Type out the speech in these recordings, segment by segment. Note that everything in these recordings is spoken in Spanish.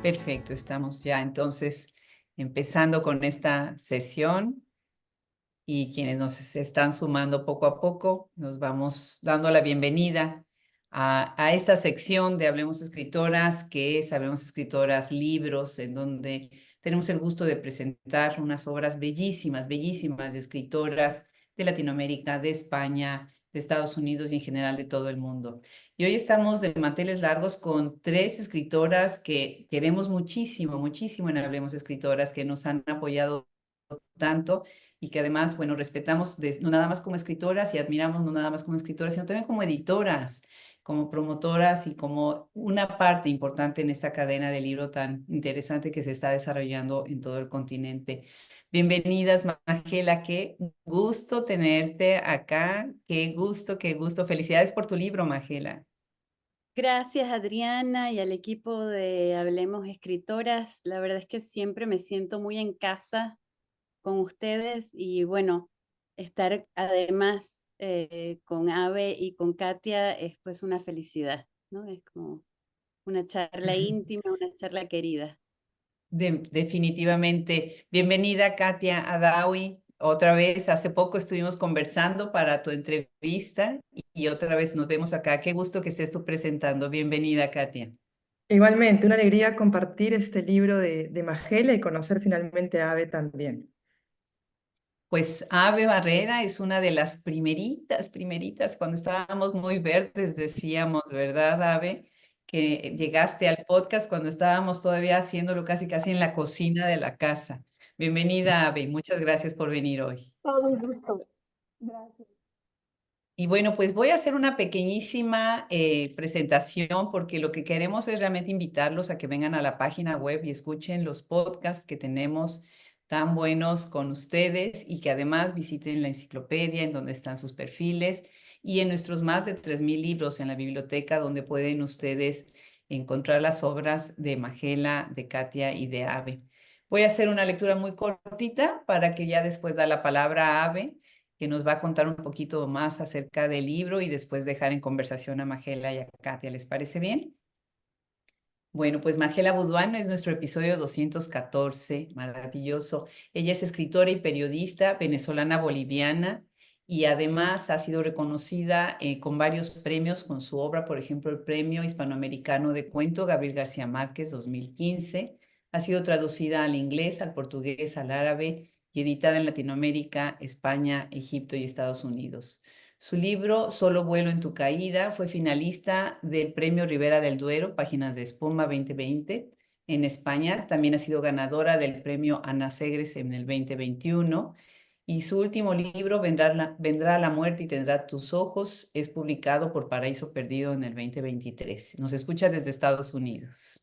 Perfecto, estamos ya entonces empezando con esta sesión y quienes nos se están sumando poco a poco, nos vamos dando la bienvenida a esta sección de Hablemos Escritoras, que es Hablemos Escritoras Libros, en donde tenemos el gusto de presentar unas obras bellísimas, bellísimas de escritoras de Latinoamérica, de España, de Estados Unidos y en general de todo el mundo. Y hoy estamos de manteles largos con tres escritoras que queremos muchísimo, muchísimo en Hablemos Escritoras, que nos han apoyado tanto y que además, bueno, respetamos no nada más como escritoras y admiramos no nada más como escritoras, sino también como editoras, como promotoras y como una parte importante en esta cadena de libro tan interesante que se está desarrollando en todo el continente. Bienvenidas, Magela, qué gusto tenerte acá, qué gusto, qué gusto. Felicidades por tu libro, Magela. Gracias, Adriana, y al equipo de Hablemos Escritoras. La verdad es que siempre me siento muy en casa con ustedes y bueno, estar además con Ave y con Katia es pues una felicidad, ¿no? Es como una charla íntima, una charla querida. Definitivamente. Bienvenida, Katia Adawi. Otra vez, hace poco estuvimos conversando para tu entrevista y otra vez nos vemos acá. Qué gusto que estés tú presentando. Bienvenida, Katia. Igualmente, una alegría compartir este libro de Magela y conocer finalmente a Ave también. Pues Ave Barrera es una de las primeritas, cuando estábamos muy verdes, decíamos, ¿verdad, Ave? Que llegaste al podcast cuando estábamos todavía haciéndolo casi casi en la cocina de la casa. Bienvenida, Ave. Muchas gracias por venir hoy. Todo un gusto. Gracias. Y bueno, pues voy a hacer una pequeñísima presentación porque lo que queremos es realmente invitarlos a que vengan a la página web y escuchen los podcasts que tenemos tan buenos con ustedes y que además visiten la enciclopedia en donde están sus perfiles y en nuestros más de 3,000 libros en la biblioteca donde pueden ustedes encontrar las obras de Magela, de Katia y de Ave. Voy a hacer una lectura muy cortita para que ya después da la palabra a Ave, que nos va a contar un poquito más acerca del libro y después dejar en conversación a Magela y a Katia. ¿Les parece bien? Bueno, pues Magela Buduano es nuestro episodio 214, maravilloso. Ella es escritora y periodista venezolana boliviana y además ha sido reconocida con varios premios con su obra, por ejemplo, el Premio Hispanoamericano de Cuento Gabriel García Márquez 2015. Ha sido traducida al inglés, al portugués, al árabe y editada en Latinoamérica, España, Egipto y Estados Unidos. Su libro Solo vuelo en tu caída fue finalista del Premio Ribera del Duero, Páginas de Espuma 2020 en España. También ha sido ganadora del Premio Ana Segres en el 2021. Y su último libro, Vendrá la muerte y tendrá tus ojos, es publicado por Paraíso Perdido en el 2023. Nos escucha desde Estados Unidos.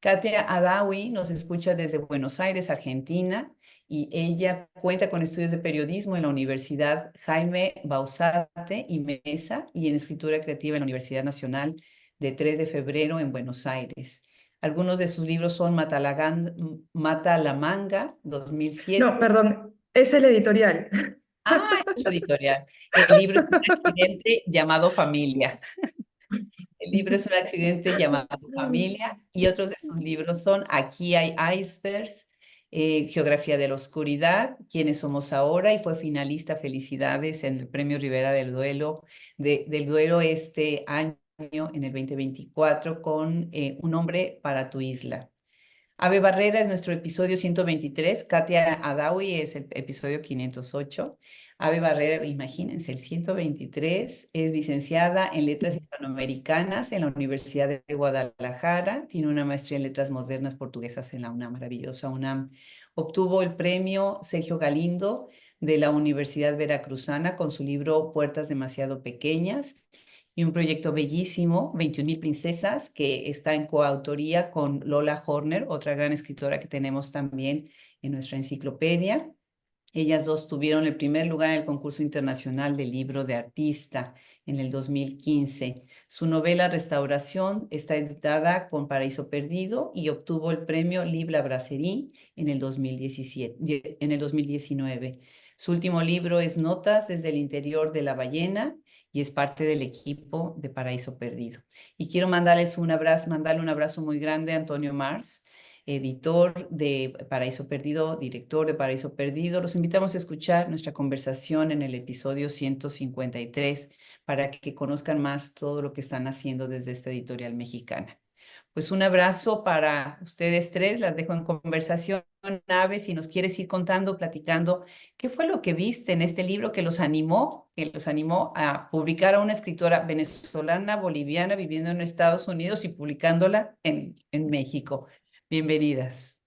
Katia Adawi nos escucha desde Buenos Aires, Argentina, y ella cuenta con estudios de periodismo en la Universidad Jaime Bausate y Mesa y en escritura creativa en la Universidad Nacional de 3 de Febrero en Buenos Aires. Algunos de sus libros son Mata la Manga, No, 2007. perdón, es el editorial. Ah, es la editorial. El libro es Un accidente llamado Familia. El libro es Un accidente llamado Familia y otros de sus libros son Aquí hay icebergs, Geografía de la Oscuridad, ¿Quiénes somos ahora? Y fue finalista, felicidades, en el Premio Ribera del Duero este año, en el 2024, con Un hombre para tu isla. Ave Barrera es nuestro episodio 123, Katia Adawi es el episodio 508. Ave Barrera, imagínense, el 123, es licenciada en Letras Hispanoamericanas en la Universidad de Guadalajara, tiene una maestría en Letras Modernas Portuguesas en la UNAM, maravillosa UNAM. Obtuvo el premio Sergio Galindo de la Universidad Veracruzana con su libro Puertas demasiado pequeñas y un proyecto bellísimo, 21,000 princesas, que está en coautoría con Lola Horner, otra gran escritora que tenemos también en nuestra enciclopedia. Ellas dos tuvieron el primer lugar en el concurso internacional del libro de artista en el 2015. Su novela Restauración está editada con Paraíso Perdido y obtuvo el premio Libra Brasserie en el 2019. Su último libro es Notas desde el interior de la ballena y es parte del equipo de Paraíso Perdido. Y quiero mandarle un abrazo muy grande a Antonio Mars, editor de Paraíso Perdido, director de Paraíso Perdido. Los invitamos a escuchar nuestra conversación en el episodio 153 para que conozcan más todo lo que están haciendo desde esta editorial mexicana. Pues un abrazo para ustedes tres, las dejo en conversación. Ave, si nos quieres ir contando, platicando, ¿qué fue lo que viste en este libro que los animó a publicar a una escritora venezolana, boliviana, viviendo en Estados Unidos y publicándola en México? Bienvenidas.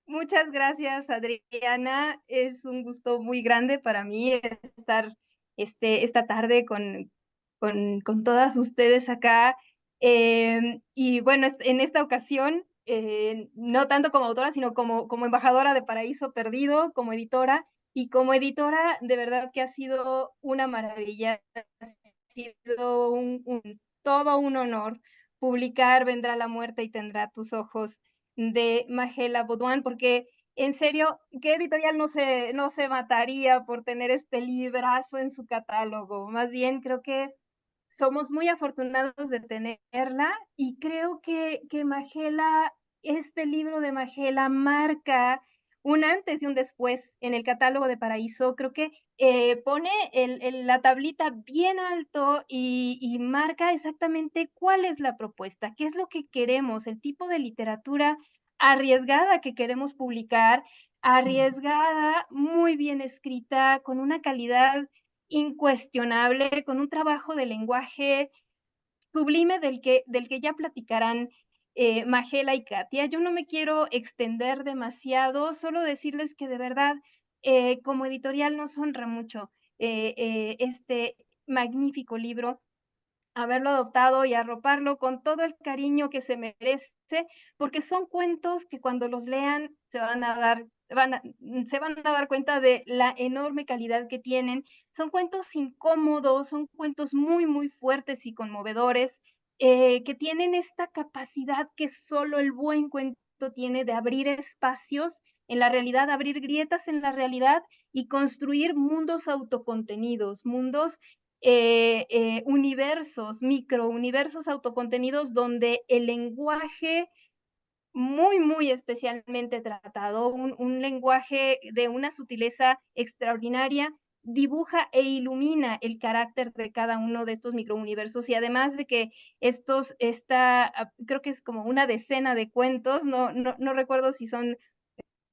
Muchas gracias, Adriana. Es un gusto muy grande para mí estar esta tarde con todas ustedes acá. Y bueno, en esta ocasión, no tanto como autora, sino como embajadora de Paraíso Perdido, como editora. Y como editora, de verdad que ha sido una maravilla, ha sido todo un honor publicar Vendrá la muerte y tendrá tus ojos de Mahela Baudouin, porque en serio, ¿qué editorial no se mataría por tener este librazo en su catálogo? Más bien, creo que somos muy afortunados de tenerla y creo que Mahela, este libro de Mahela marca un antes y un después en el catálogo de Paraíso. Creo que pone la tablita bien alto y marca exactamente cuál es la propuesta, qué es lo que queremos, el tipo de literatura arriesgada que queremos publicar, arriesgada, muy bien escrita, con una calidad incuestionable, con un trabajo de lenguaje sublime del que ya platicarán Mahela y Katia. Yo no me quiero extender demasiado, solo decirles que de verdad, como editorial nos honra mucho este magnífico libro, haberlo adoptado y arroparlo con todo el cariño que se merece, porque son cuentos que cuando los lean se van a dar cuenta de la enorme calidad que tienen. Son cuentos incómodos, son cuentos muy, muy fuertes y conmovedores, que tienen esta capacidad que solo el buen cuento tiene de abrir espacios en la realidad, abrir grietas en la realidad y construir mundos autocontenidos, mundos universos, microuniversos autocontenidos donde el lenguaje muy, muy especialmente tratado, un lenguaje de una sutileza extraordinaria, dibuja e ilumina el carácter de cada uno de estos microuniversos y además de que creo que es como una decena de cuentos, no recuerdo si son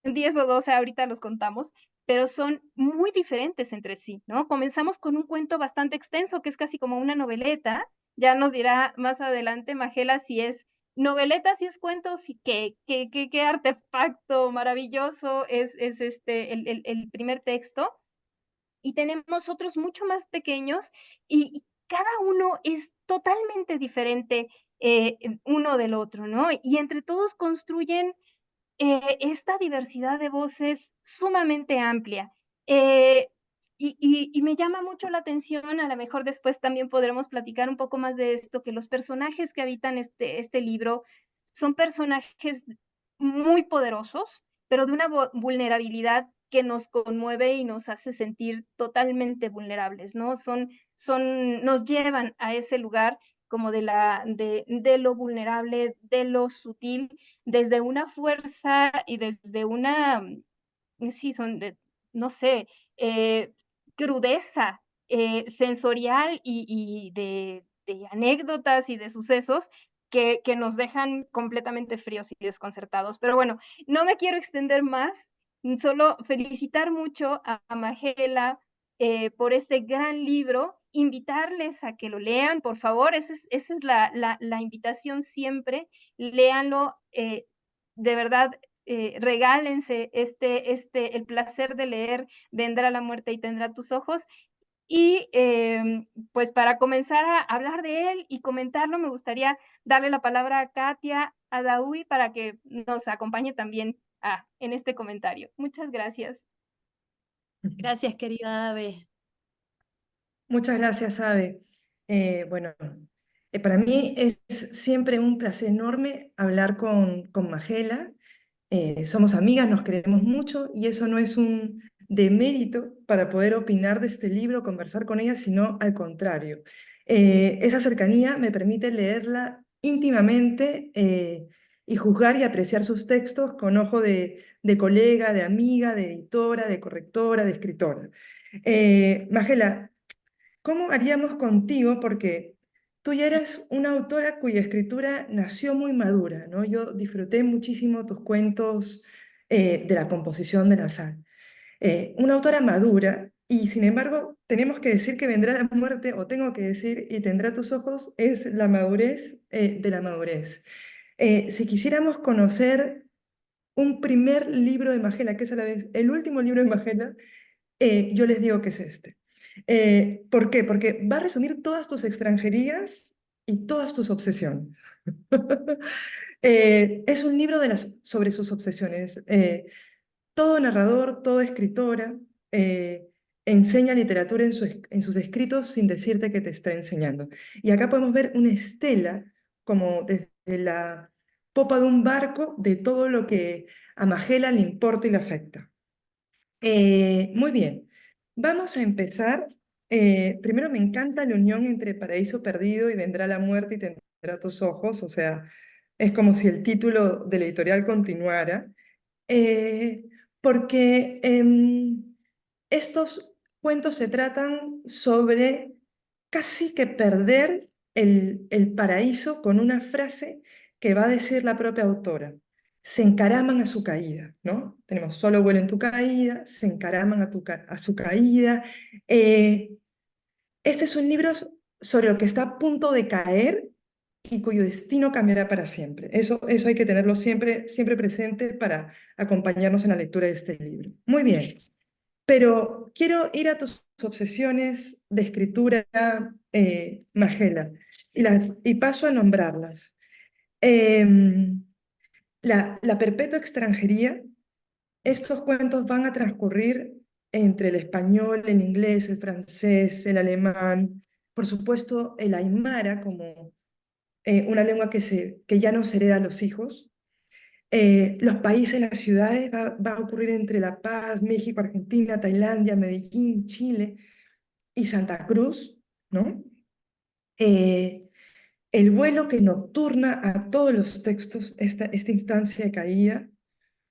10 o 12, ahorita los contamos, pero son muy diferentes entre sí, ¿no? Comenzamos con un cuento bastante extenso, que es casi como una noveleta, ya nos dirá más adelante Mahela si es noveleta, si es cuento, si qué artefacto maravilloso es el primer texto, y tenemos otros mucho más pequeños, y cada uno es totalmente diferente uno del otro, ¿no? Y entre todos construyen esta diversidad de voces sumamente amplia. Eh, y me llama mucho la atención, a lo mejor después también podremos platicar un poco más de esto, que los personajes que habitan este libro son personajes muy poderosos, pero de una vulnerabilidad que nos conmueve y nos hace sentir totalmente vulnerables, ¿no? Nos llevan a ese lugar como de lo vulnerable, de lo sutil, desde una fuerza y desde una, sí, no sé, crudeza sensorial y de anécdotas y de sucesos que nos dejan completamente fríos y desconcertados. Pero bueno, no me quiero extender más, solo felicitar mucho a Mahela por este gran libro, invitarles a que lo lean, por favor, esa es la invitación siempre, léanlo, de verdad, regálense el placer de leer Vendrá la muerte y tendrá tus ojos. Y pues para comenzar a hablar de él y comentarlo, me gustaría darle la palabra a Katia Adaoui para que nos acompañe también en este comentario. Muchas gracias. Gracias, querida Ave. Muchas gracias, Abe. Bueno, para mí es siempre un placer enorme hablar con Mahela. Somos amigas, nos queremos mucho y eso no es un de mérito para poder opinar de este libro, conversar con ella, sino al contrario. Esa cercanía me permite leerla íntimamente y juzgar y apreciar sus textos con ojo de colega, de amiga, de editora, de correctora, de escritora. Magela, ¿cómo haríamos contigo? Porque tú ya eres una autora cuya escritura nació muy madura, ¿no? Yo disfruté muchísimo tus cuentos de la composición de la sal. Una autora madura, y sin embargo, tenemos que decir que vendrá la muerte, o tengo que decir, y tendrá tus ojos, es la madurez de la madurez. Si quisiéramos conocer un primer libro de Magela, que es a la vez el último libro de Magela, yo les digo que es este. ¿Por qué? Porque va a resumir todas tus extranjerías y todas tus obsesiones. Es un libro sobre sus obsesiones. Todo narrador, toda escritora enseña literatura en sus escritos sin decirte que te está enseñando. Y acá podemos ver una estela, como desde la popa de un barco, de todo lo que a Magela le importa y le afecta. Muy bien, vamos a empezar. Primero me encanta la unión entre Paraíso Perdido y Vendrá la muerte y tendrá tus ojos, o sea, es como si el título de la editorial continuara, eh, porque estos cuentos se tratan sobre casi que perder el paraíso con una frase que va a decir la propia autora. Se encaraman a su caída, ¿no? Tenemos solo vuelo en tu caída, se encaraman a su caída. Eh, este es un libro sobre lo que está a punto de caer y cuyo destino cambiará para siempre. Eso hay que tenerlo siempre, siempre presente para acompañarnos en la lectura de este libro. Muy bien, pero quiero ir a tus obsesiones de escritura, Magela, y paso a nombrarlas. La perpetua extranjería. Estos cuentos van a transcurrir entre el español, el inglés, el francés, el alemán, por supuesto el aymara como una lengua que ya no se hereda a los hijos. Los países, las ciudades, va a ocurrir entre La Paz, México, Argentina, Tailandia, Medellín, Chile y Santa Cruz, ¿no? El vuelo que nocturna a todos los textos, esta instancia de caída,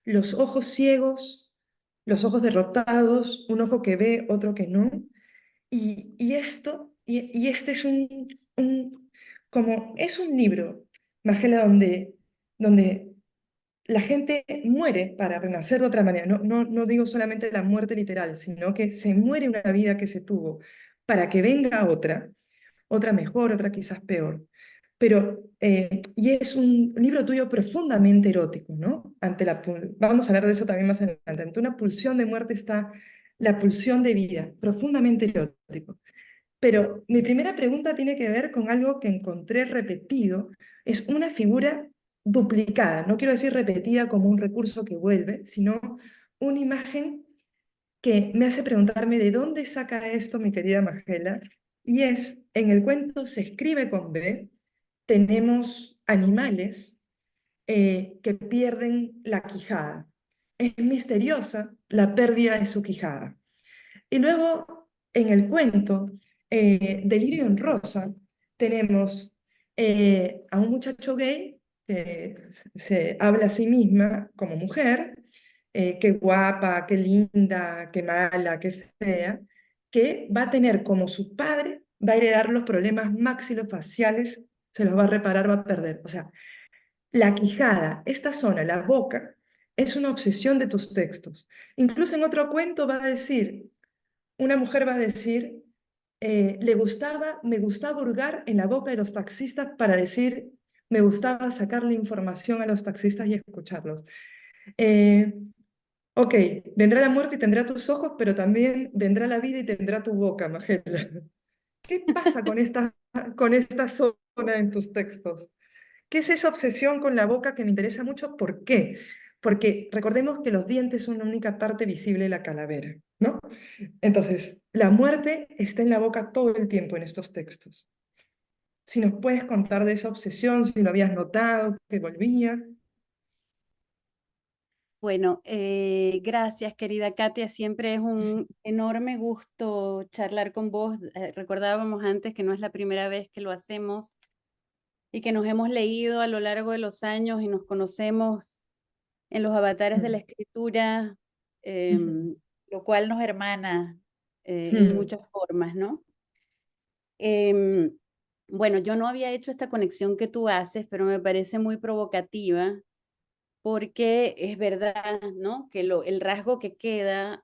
los ojos ciegos, los ojos derrotados, un ojo que ve, otro que no. Y este es como es un libro, Magela, donde la gente muere para renacer de otra manera. No digo solamente la muerte literal, sino que se muere una vida que se tuvo para que venga otra mejor, otra quizás peor. Y es un libro tuyo profundamente erótico, ¿no? Vamos a hablar de eso también más adelante. Ante una pulsión de muerte está la pulsión de vida, profundamente erótico. Pero mi primera pregunta tiene que ver con algo que encontré repetido. Es una figura duplicada. No quiero decir repetida como un recurso que vuelve, sino una imagen que me hace preguntarme de dónde saca esto mi querida Magela. Y en el cuento se escribe con B, tenemos animales que pierden la quijada. Es misteriosa la pérdida de su quijada. Y luego, en el cuento Delirio en Rosa, tenemos a un muchacho gay que se habla a sí misma como mujer, qué guapa, qué linda, qué mala, qué fea, que va a tener como su padre, va a heredar los problemas maxilofaciales, se los va a reparar, va a perder. O sea, la quijada, esta zona, la boca, es una obsesión de tus textos. Incluso en otro cuento va a decir, una mujer va a decir, me gustaba hurgar en la boca de los taxistas para decir, me gustaba sacarle información a los taxistas y escucharlos. Eh, ok, vendrá la muerte y tendrá tus ojos, pero también vendrá la vida y tendrá tu boca, Magela. ¿Qué pasa con esta zona en tus textos? ¿Qué es esa obsesión con la boca que me interesa mucho? ¿Por qué? Porque recordemos que los dientes son la única parte visible de la calavera, ¿no? Entonces, la muerte está en la boca todo el tiempo en estos textos. Si nos puedes contar de esa obsesión, si lo habías notado, que volvía. Bueno, gracias, querida Katia. Siempre es un enorme gusto charlar con vos. Recordábamos antes que no es la primera vez que lo hacemos y que nos hemos leído a lo largo de los años y nos conocemos en los avatares de la escritura, lo cual nos hermana en muchas formas, ¿no? Bueno, yo no había hecho esta conexión que tú haces, pero me parece muy provocativa porque es verdad, ¿no? Que el rasgo que queda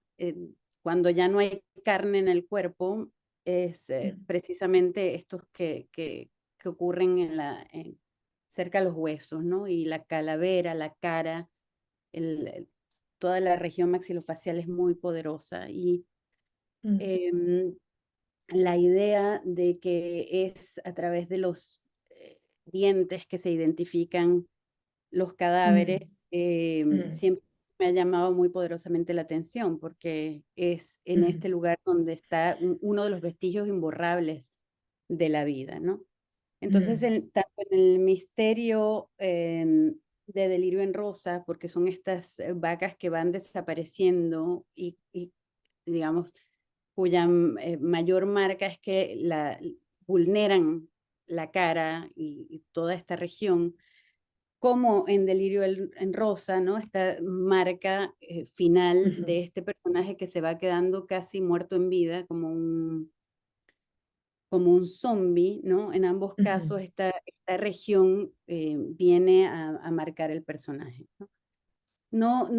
cuando ya no hay carne en el cuerpo es precisamente estos que ocurren cerca de los huesos, ¿no? Y la calavera, la cara, toda la región maxilofacial es muy poderosa. Y la idea de que es a través de los dientes que se identifican los cadáveres, siempre me ha llamado muy poderosamente la atención, porque es en este lugar donde está uno de los vestigios imborrables de la vida, ¿no? Entonces, tanto en el misterio de Delirio en Rosa, porque son estas vacas que van desapareciendo y digamos, cuya mayor marca es que vulneran la cara y toda esta región, como en Delirio en Rosa, ¿no? Esta marca final de este personaje que se va quedando casi muerto en vida, como un zombie, ¿no? En ambos casos esta región viene a marcar el personaje, ¿no?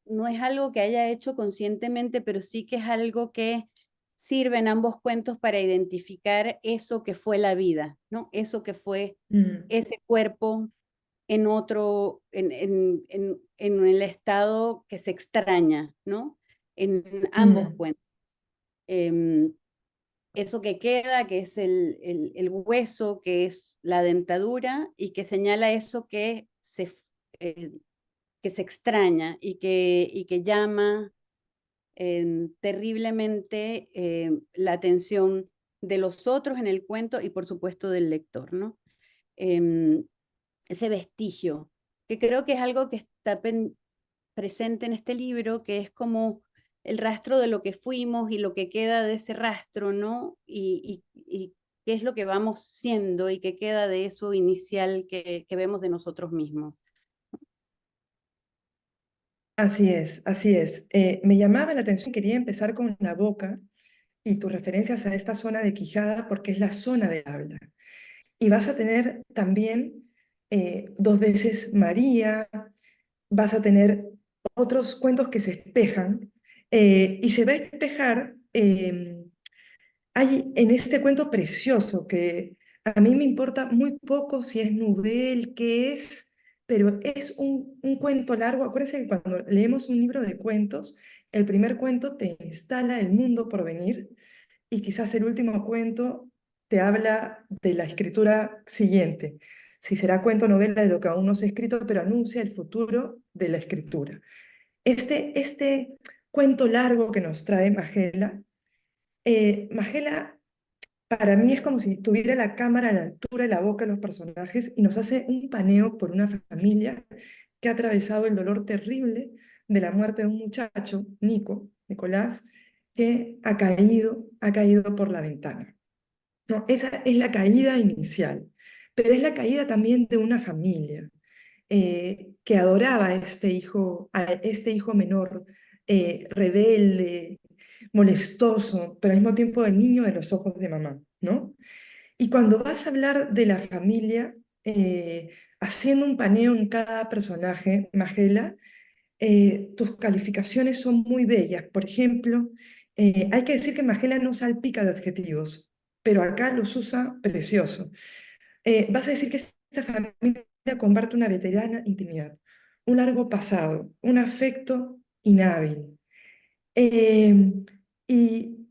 No es algo que haya hecho conscientemente, pero sí que es algo que sirve en ambos cuentos para identificar eso que fue la vida, ¿no? Eso que fue ese cuerpo en otro, en el estado que se extraña, ¿no? En ambos cuentos. Eso que queda, que es el hueso, que es la dentadura, y que señala eso que se extraña y que llama terriblemente la atención de los otros en el cuento y por supuesto del lector, ¿no? Ese vestigio, que creo que es algo que está presente en este libro, que es como el rastro de lo que fuimos y lo que queda de ese rastro, ¿no? Y qué es lo que vamos siendo y qué queda de eso inicial que vemos de nosotros mismos. Así es, así es. Me llamaba la atención, quería empezar con la boca y tus referencias a esta zona de Quijada porque es la zona de habla. Y vas a tener también dos veces María, vas a tener otros cuentos que se espejan y se va a espejar, hay en este cuento precioso que a mí me importa muy poco si es Nubel, qué es, pero es un cuento largo. Acuérdense que cuando leemos un libro de cuentos, el primer cuento te instala el mundo por venir y quizás el último cuento te habla de la escritura siguiente. Si será cuento novela de lo que aún no se ha escrito, pero anuncia el futuro de la escritura. Este cuento largo que nos trae Magela para mí es como si tuviera la cámara a la altura de la boca de los personajes y nos hace un paneo por una familia que ha atravesado el dolor terrible de la muerte de un muchacho, Nicolás, que ha caído por la ventana. No, esa es la caída inicial, pero es la caída también de una familia que adoraba a este hijo menor, rebelde, molestoso, pero al mismo tiempo el niño de los ojos de mamá, ¿no? Y cuando vas a hablar de la familia, haciendo un paneo en cada personaje, Magela, tus calificaciones son muy bellas. Por ejemplo, hay que decir que Magela no salpica de adjetivos, pero acá los usa precioso. Vas a decir que esta familia comparte una veterana intimidad, un largo pasado, un afecto inhábil. Y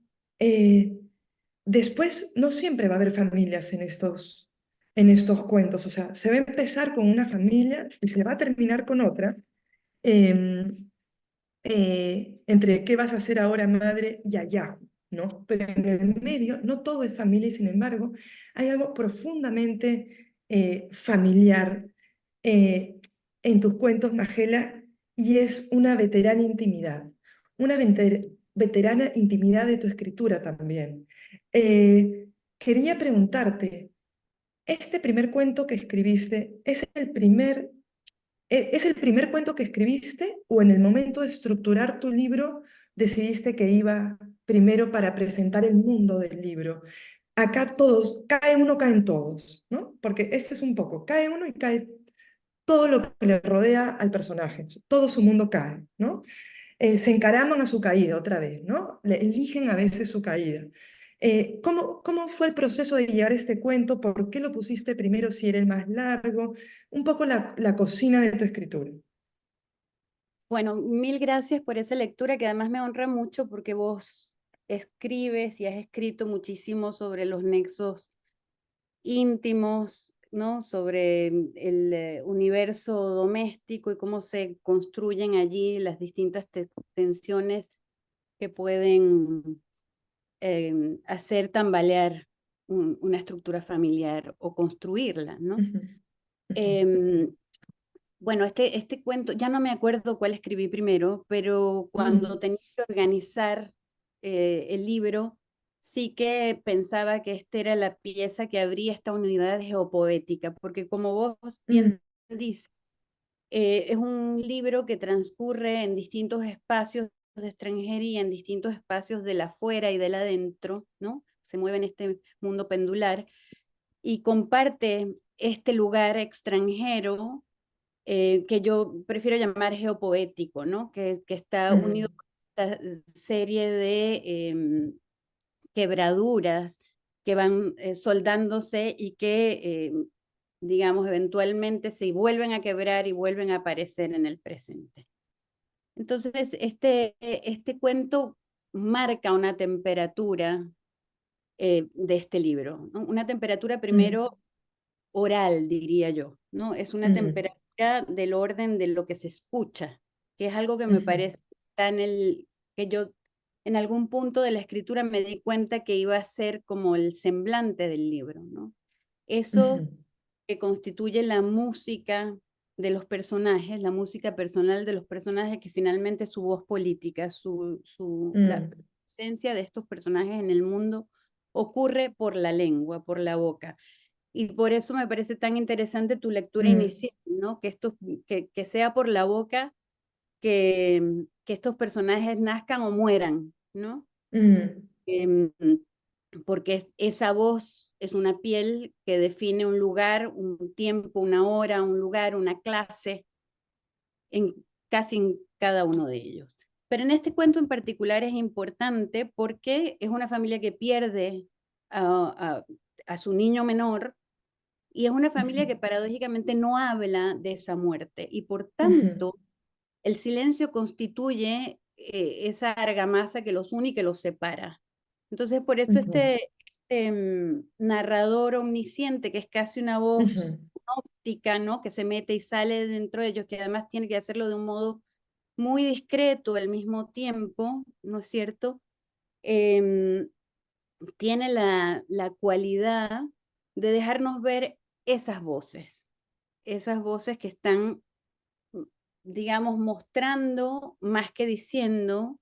después no siempre va a haber familias en estos cuentos. O sea, se va a empezar con una familia y se va a terminar con otra. em, Entre qué vas a hacer ahora, madre, y allá, ¿no? Pero en el medio, no todo es familia y sin embargo, hay algo profundamente familiar en tus cuentos, Magela, y es una veterana intimidad, una veterana intimidad de tu escritura también. Quería preguntarte, ¿este primer cuento que escribiste es el primer cuento que escribiste o en el momento de estructurar tu libro decidiste que iba primero para presentar el mundo del libro? Acá todos, cae uno, caen todos, ¿no? Porque este es un poco, cae uno y cae todo lo que le rodea al personaje, todo su mundo cae, ¿no? Se encaraman a su caída otra vez, ¿no? Le eligen a veces su caída. ¿Cómo fue el proceso de llegar a este cuento? ¿Por qué lo pusiste primero si era el más largo? Un poco la cocina de tu escritura. Bueno, mil gracias por esa lectura que además me honra mucho porque vos escribes y has escrito muchísimo sobre los nexos íntimos, ¿no? Sobre el universo doméstico y cómo se construyen allí las distintas tensiones que pueden hacer tambalear una estructura familiar o construirla, ¿no? Ujú, ujú, Em, bueno, este cuento, ya no me acuerdo cuál escribí primero, pero cuando mm, tenía que organizar el libro, sí que pensaba que esta era la pieza que abría esta unidad geopoética, porque como vos mm, bien dices, es un libro que transcurre en distintos espacios de extranjería, en distintos espacios del afuera y del adentro, ¿no? Se mueve en este mundo pendular y comparte este lugar extranjero que yo prefiero llamar geopoético, ¿no? Que está unido mm, a esta serie de quebraduras que van soldándose y que, digamos, eventualmente se vuelven a quebrar y vuelven a aparecer en el presente. Entonces, este cuento marca una temperatura de este libro, ¿no? Una temperatura mm, primero oral, diría yo, ¿no? Es una mm, temperatura del orden de lo que se escucha, que es algo que me ujú, parece está que yo en algún punto de la escritura me di cuenta que iba a ser como el semblante del libro, ¿no? Eso ujú, que constituye la música de los personajes, la música personal de los personajes, que finalmente es su voz política, la mm, presencia de estos personajes en el mundo ocurre por la lengua, por la boca. Y por eso me parece tan interesante tu lectura mm, inicial, ¿no? Que sea por la boca que estos personajes nazcan o mueran, ¿no? mm, Em, Porque esa voz es una piel que define un lugar, un tiempo, una hora, un lugar, una clase, en casi en cada uno de ellos. Pero en este cuento en particular es importante porque es una familia que pierde a, a su niño menor y es una familia ujú, que paradójicamente no habla de esa muerte y por ujú, tanto el silencio constituye esa argamasa que los une y que los separa. Entonces por esto ujú, narrador omnisciente, que es casi una voz ujú, óptica, ¿no? Que se mete y sale dentro de ellos, que además tiene que hacerlo de un modo muy discreto al mismo tiempo, ¿no es cierto? Em, Tiene la cualidad de dejarnos ver esas voces que están, mm, digamos, mostrando más que diciendo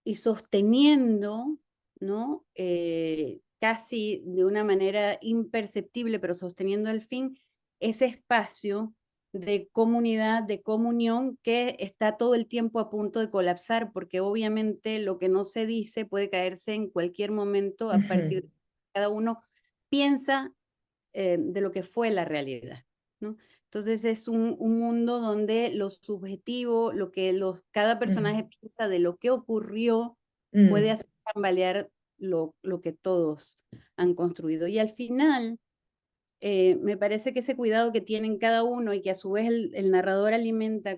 y sosteniendo, ¿no? Casi de una manera imperceptible, pero sosteniendo al fin ese espacio de comunidad, de comunión que está todo el tiempo a punto de colapsar, porque obviamente lo que no se dice puede caerse en cualquier momento a partir de ujú, que cada uno piensa de lo que fue la realidad, ¿no? Entonces es un mundo donde lo subjetivo, lo que cada personaje mm, piensa de lo que ocurrió, puede mm, hacer tambalear lo que todos han construido. Y al final, me parece que ese cuidado que tienen cada uno y que a su vez el narrador alimenta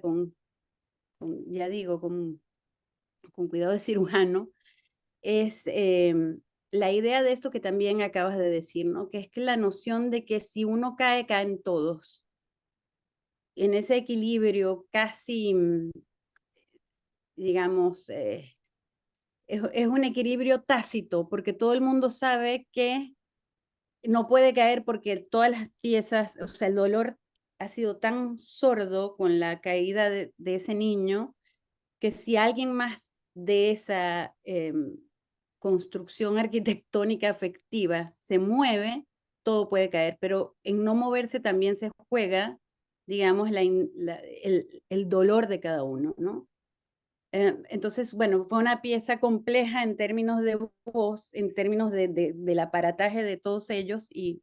ya digo, con cuidado de cirujano, es la idea de esto que también acabas de decir, ¿no? Que es que la noción de que si uno cae, caen todos. En ese equilibrio casi, digamos, es un equilibrio tácito, porque todo el mundo sabe que no puede caer porque todas las piezas, o sea, el dolor ha sido tan sordo con la caída de ese niño, que si alguien más de esa construcción arquitectónica afectiva se mueve, todo puede caer, pero en no moverse también se juega, digamos, el dolor de cada uno, ¿no? Entonces, bueno, fue una pieza compleja en términos de voz, en términos del aparataje de todos ellos y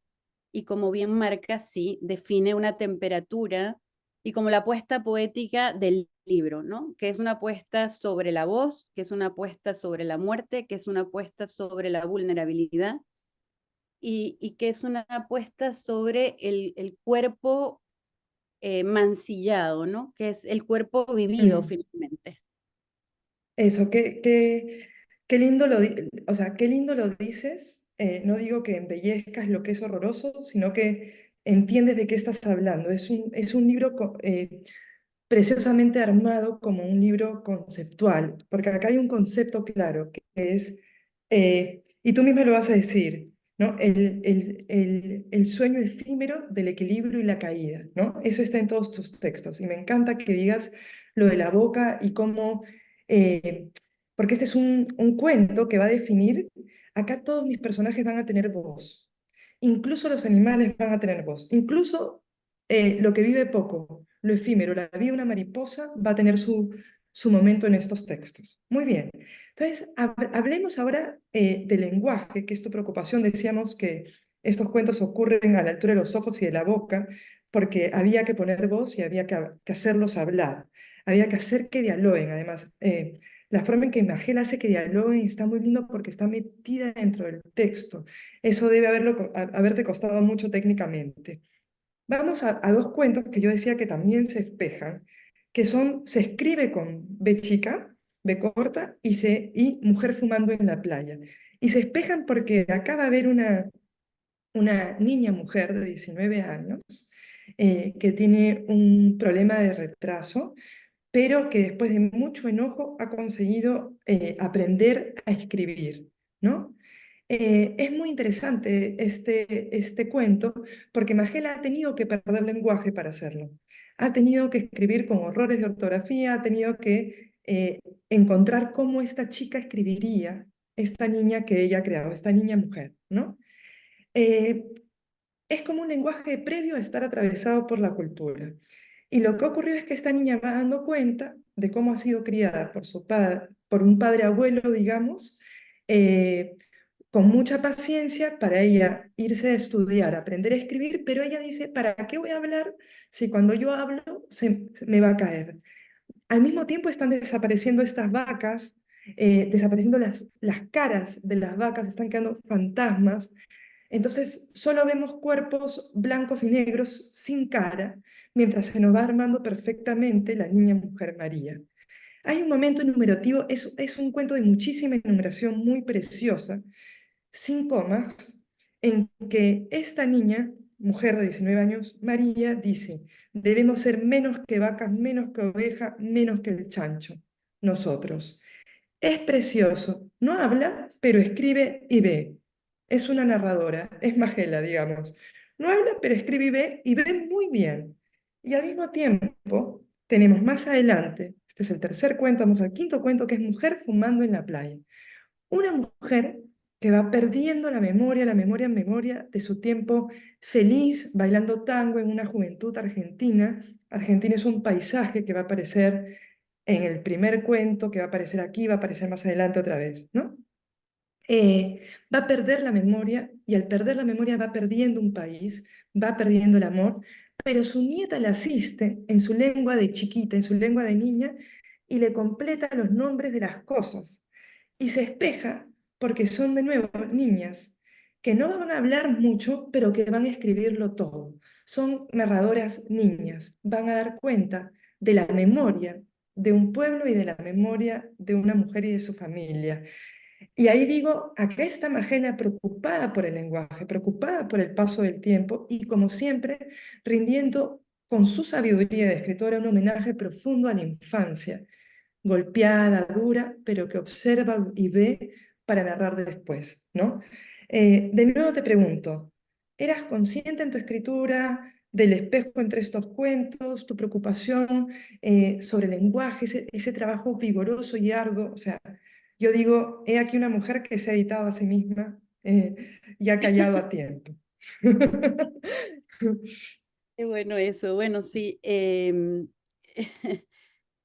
como bien marca, sí, define una temperatura y como la apuesta poética del libro, ¿no? Que es una apuesta sobre la voz, que es una apuesta sobre la muerte, que es una apuesta sobre la vulnerabilidad y que es una apuesta sobre el cuerpo mancillado, ¿no? Que es el cuerpo vivido Mm. finalmente. Eso, qué lindo o sea, qué lindo lo dices. No digo que embellezcas lo que es horroroso, sino que entiendes de qué estás hablando. Es un libro preciosamente armado como un libro conceptual, porque acá hay un concepto claro, que es, y tú misma lo vas a decir, ¿no? El sueño efímero del equilibrio y la caída, ¿no? Eso está en todos tus textos, y me encanta que digas lo de la boca y cómo, eh, porque este es un cuento que va a definir, acá todos mis personajes van a tener voz, incluso los animales van a tener voz, incluso lo que vive poco, lo efímero, la vida de una mariposa va a tener su momento en estos textos. Muy bien. Entonces, hablemos ahora del lenguaje, que es tu preocupación. Decíamos que estos cuentos ocurren a la altura de los ojos y de la boca, porque había que poner voz y había que hacerlos hablar. Había que hacer que dialoguen. Además, la forma en que Magela hace que dialoguen está muy lindo porque está metida dentro del texto. Eso debe haberte costado mucho técnicamente. Vamos a dos cuentos que yo decía que también se espejan, que son, se escribe con B chica, B corta, y mujer fumando en la playa. Y se espejan porque acá va a haber una niña mujer de 19 años que tiene un problema de retraso, pero que después de mucho enojo ha conseguido aprender a escribir, ¿no? Es muy interesante este cuento porque Magela ha tenido que perder lenguaje para hacerlo. Ha tenido que escribir con horrores de ortografía, ha tenido que encontrar cómo esta chica escribiría, esta niña que ella ha creado, esta niña mujer, ¿no? Eh, es como un lenguaje previo a estar atravesado por la cultura. Y lo que ocurrió es que esta niña va dando cuenta de cómo ha sido criada por por un padre abuelo, digamos, eh, con mucha paciencia para ella irse a estudiar, aprender a escribir, pero ella dice, ¿para qué voy a hablar si cuando yo hablo se me va a caer? Al mismo tiempo están desapareciendo estas vacas, desapareciendo las caras de las vacas, están quedando fantasmas, entonces solo vemos cuerpos blancos y negros sin cara, mientras se nos va armando perfectamente la niña mujer María. Hay un momento enumerativo, es un cuento de muchísima enumeración muy preciosa, sin comas, en que esta niña, mujer de 19 años, María, dice, debemos ser menos que vacas, menos que oveja, menos que el chancho, nosotros. Es precioso, no habla, pero escribe y ve. Es una narradora, es Magela, digamos. No habla, pero escribe y ve muy bien. Y al mismo tiempo, tenemos más adelante, este es el tercer cuento, vamos al quinto cuento, que es Mujer fumando en la playa. Una mujer que va perdiendo la memoria en memoria de su tiempo feliz bailando tango en una juventud argentina. Argentina es un paisaje que va a aparecer en el primer cuento, que va a aparecer aquí, va a aparecer más adelante otra vez, ¿no? Va a perder la memoria y al perder la memoria va perdiendo un país, va perdiendo el amor, pero su nieta la asiste en su lengua de chiquita, en su lengua de niña, y le completa los nombres de las cosas. Y se espeja porque son de nuevo niñas que no van a hablar mucho, pero que van a escribirlo todo. Son narradoras niñas, van a dar cuenta de la memoria de un pueblo y de la memoria de una mujer y de su familia. Y ahí digo, acá está Magela preocupada por el lenguaje, preocupada por el paso del tiempo y como siempre rindiendo con su sabiduría de escritora un homenaje profundo a la infancia, golpeada, dura, pero que observa y ve para narrar después, ¿no? De nuevo te pregunto, ¿eras consciente en tu escritura? del espejo entre estos cuentos, tu preocupación sobre el lenguaje, ese trabajo vigoroso y arduo. O sea, yo digo, he aquí una mujer que se ha editado a sí misma y ha callado a tiempo. Qué bueno eso, bueno, sí.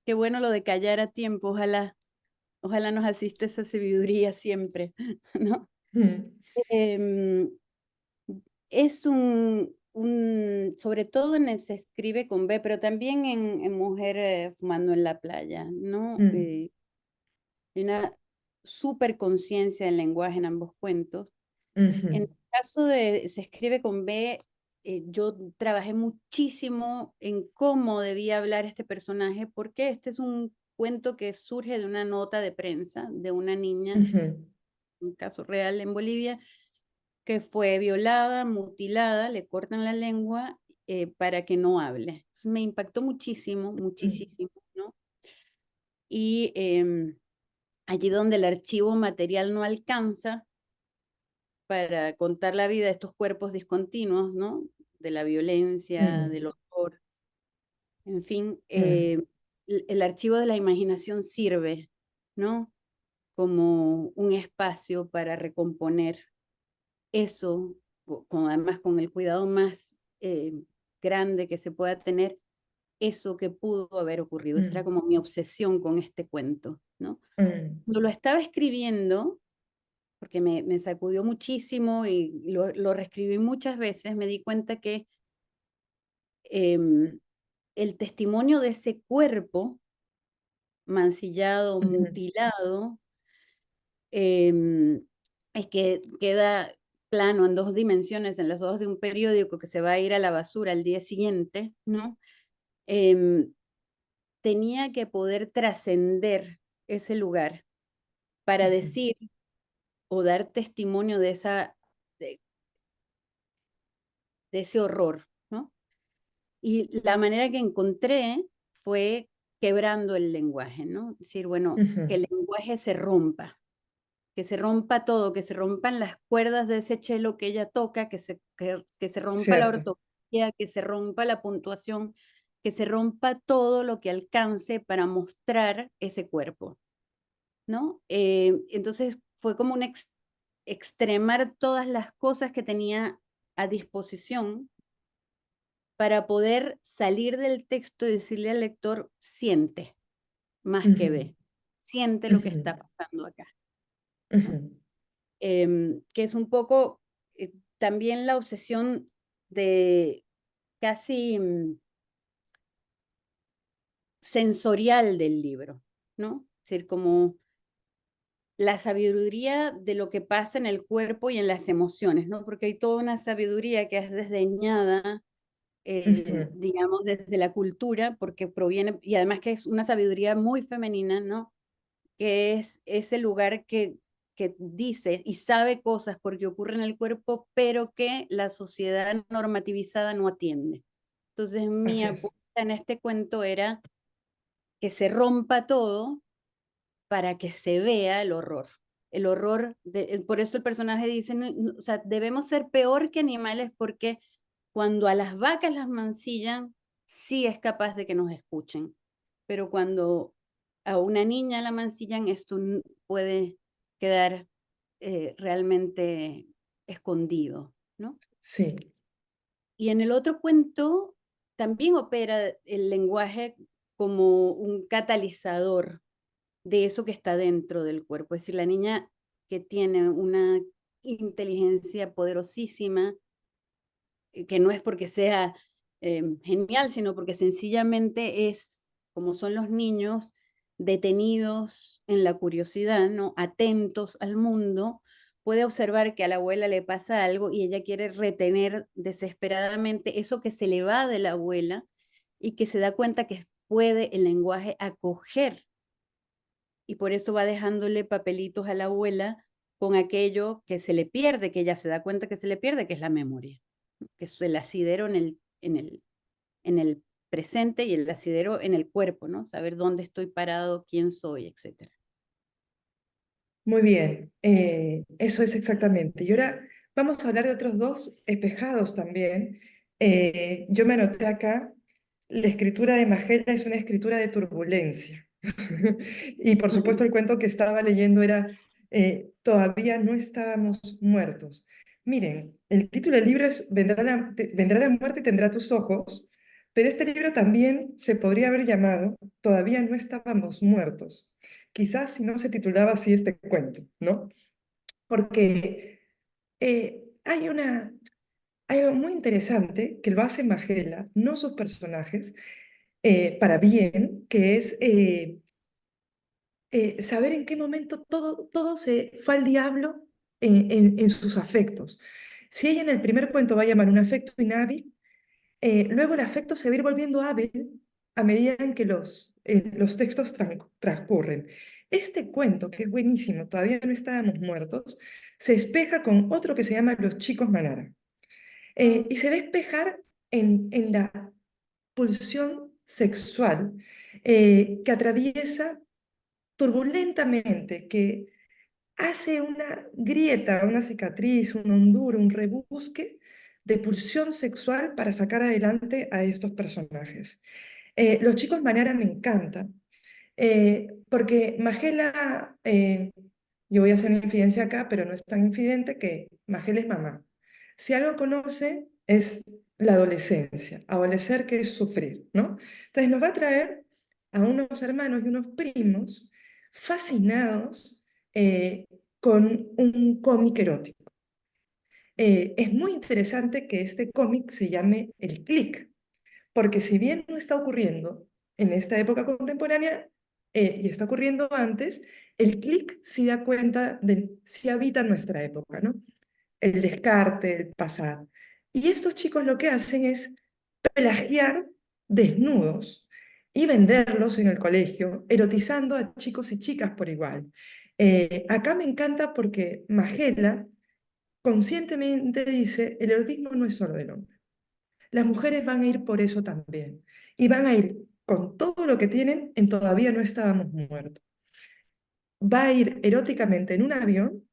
Qué bueno lo de callar a tiempo, ojalá nos asiste esa sabiduría siempre, ¿no? Mm, Em, es sobre todo se escribe con B, pero también en Mujer fumando en la playa, ¿no? mm, Hay una súper conciencia del lenguaje en ambos cuentos. En el ujú, caso de Se escribe con B, yo trabajé muchísimo en cómo debía hablar este personaje, porque este es un cuento que surge de una nota de prensa de una niña, ujú, un caso real en Bolivia, que fue violada, mutilada, le cortan la lengua para que no hable. Entonces, me impactó muchísimo, mm, muchísimo, ¿no? Y allí donde el archivo material no alcanza para contar la vida de estos cuerpos discontinuos, ¿no? De la violencia, mm, del horror, en fin, mm, el archivo de la imaginación sirve, ¿no? Como un espacio para recomponer eso, además con el cuidado más grande que se pueda tener, eso que pudo haber ocurrido. Esa era mm, como mi obsesión con este cuento, ¿no? mm, Cuando lo estaba escribiendo, porque me sacudió muchísimo y lo reescribí muchas veces, me di cuenta que el testimonio de ese cuerpo mancillado, ujú, mutilado, es que queda plano en dos dimensiones en las hojas de un periódico que se va a ir a la basura al día siguiente, ¿no? Em, Tenía que poder trascender ese lugar para ujú, decir o dar testimonio de, de ese horror, ¿no? Y la manera que encontré fue quebrando el lenguaje, ¿no? Es decir, bueno, que ujú. el lenguaje que se rompa todo, que se rompan las cuerdas de ese cello que ella toca, que se rompa la Cierto. ortografía, que se rompa la puntuación, que se rompa todo lo que alcance para mostrar ese cuerpo, ¿no? Entonces fue como un extremar todas las cosas que tenía a disposición para poder salir del texto y decirle al lector, siente más que Ujú, ve, siente lo que ujú, está pasando acá, ¿no? ujú, Que es un poco también la obsesión de casi sensorial del libro, ¿no? Es decir, como la sabiduría de lo que pasa en el cuerpo y en las emociones, ¿no? Porque hay toda una sabiduría que es desdeñada, ujú. digamos, desde la cultura, porque proviene, y además que es una sabiduría muy femenina, ¿no? Que es ese lugar que dice y sabe cosas porque ocurre en el cuerpo, pero que la sociedad normativizada no atiende. Entonces, mi Así es. apuesta en este cuento era que se rompa todo para que se vea el horror. El horror, por eso el personaje dice, o sea, debemos ser peor que animales porque cuando a las vacas las mancillan, sí es capaz de que nos escuchen, pero cuando a una niña la mancillan, esto puede quedar realmente escondido, ¿no? Sí. Y en el otro cuento también opera el lenguaje como un catalizador de eso que está dentro del cuerpo. Es decir, la niña que tiene una inteligencia poderosísima, que no es porque sea genial, sino porque sencillamente es, como son los niños, detenidos en la curiosidad, ¿no? Atentos al mundo, puede observar que a la abuela le pasa algo y ella quiere retener desesperadamente eso que se le va de la abuela y que se da cuenta que puede el lenguaje acoger y por eso va dejándole papelitos a la abuela con aquello que se le pierde, que ella se da cuenta que se le pierde, que es la memoria, que es el asidero en el presente y el asidero en el cuerpo, ¿no? Saber dónde estoy parado, quién soy, etcétera. Muy bien. Eso es exactamente. Y ahora vamos a hablar de otros dos espejados también, Yo me anoté acá, la escritura de Magela es una escritura de turbulencia. Y por supuesto el cuento que estaba leyendo era Todavía no estábamos muertos. Miren, el título del libro es Vendrá la muerte y tendrá tus ojos, pero este libro también se podría haber llamado Todavía no estábamos muertos. Quizás si no se titulaba así este cuento, ¿no? Porque hay algo muy interesante que lo hace Magela, no sus personajes, para bien, que es saber en qué momento todo se fue al diablo en sus afectos. Si ella en el primer cuento va a llamar un afecto inhábil, luego el afecto se va a ir volviendo hábil a medida en que los textos transcurren. Este cuento, que es buenísimo, todavía no estábamos muertos, se espeja con otro que se llama Los chicos Manara. Y se va a espejar en la pulsión sexual que atraviesa turbulentamente, que hace una grieta, una cicatriz, una hondura, un rebusque de pulsión sexual para sacar adelante a estos personajes. Los chicos Manara me encantan, porque Magela, yo voy a hacer una infidencia acá, pero no es tan infidente que Magela es mamá. Si algo conoce es la adolescencia, adolecer que es sufrir, ¿no? Entonces nos va a traer a unos hermanos y unos primos fascinados con un cómic erótico. Es muy interesante que este cómic se llame El Click, porque si bien no está ocurriendo en esta época contemporánea y está ocurriendo antes, el clic sí da cuenta sí habita nuestra época, ¿no? El descarte, el pasar. Y estos chicos lo que hacen es plagiar desnudos y venderlos en el colegio, erotizando a chicos y chicas por igual. Acá me encanta porque Magela conscientemente dice, el erotismo no es solo del hombre. Las mujeres van a ir por eso también. Y van a ir con todo lo que tienen en Todavía no estábamos muertos. Va a ir eróticamente en un avión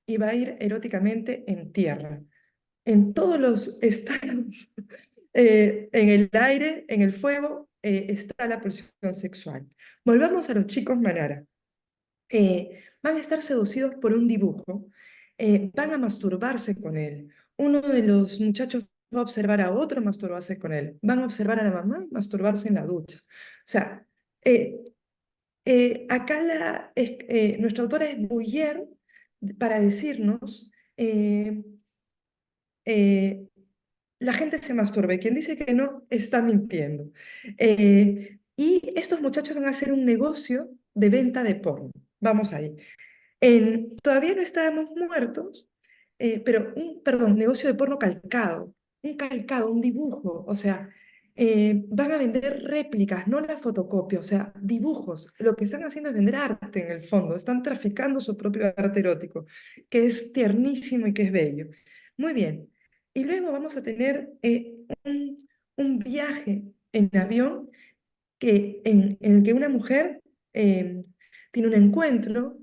y va a ir eróticamente en tierra. En todos los estados, en el aire, en el fuego, está la pulsión sexual. Volvamos a los chicos Manara. Van a estar seducidos por un dibujo, van a masturbarse con él. Uno de los muchachos va a observar a otro masturbarse con él. Van a observar a la mamá masturbarse en la ducha. O sea, eh, acá nuestra autora es Bouyer para decirnos, eh, la gente se masturba y quien dice que no está mintiendo. Y estos muchachos van a hacer un negocio de venta de porno. Vamos ahí. Todavía no estábamos muertos, pero perdón, negocio de porno calcado, un dibujo, o sea, van a vender réplicas, no la fotocopia, o sea, dibujos. Lo que están haciendo es vender arte en el fondo, están traficando su propio arte erótico, que es tiernísimo y que es bello. Muy bien. Y luego vamos a tener un viaje en avión en el que una mujer tiene un encuentro,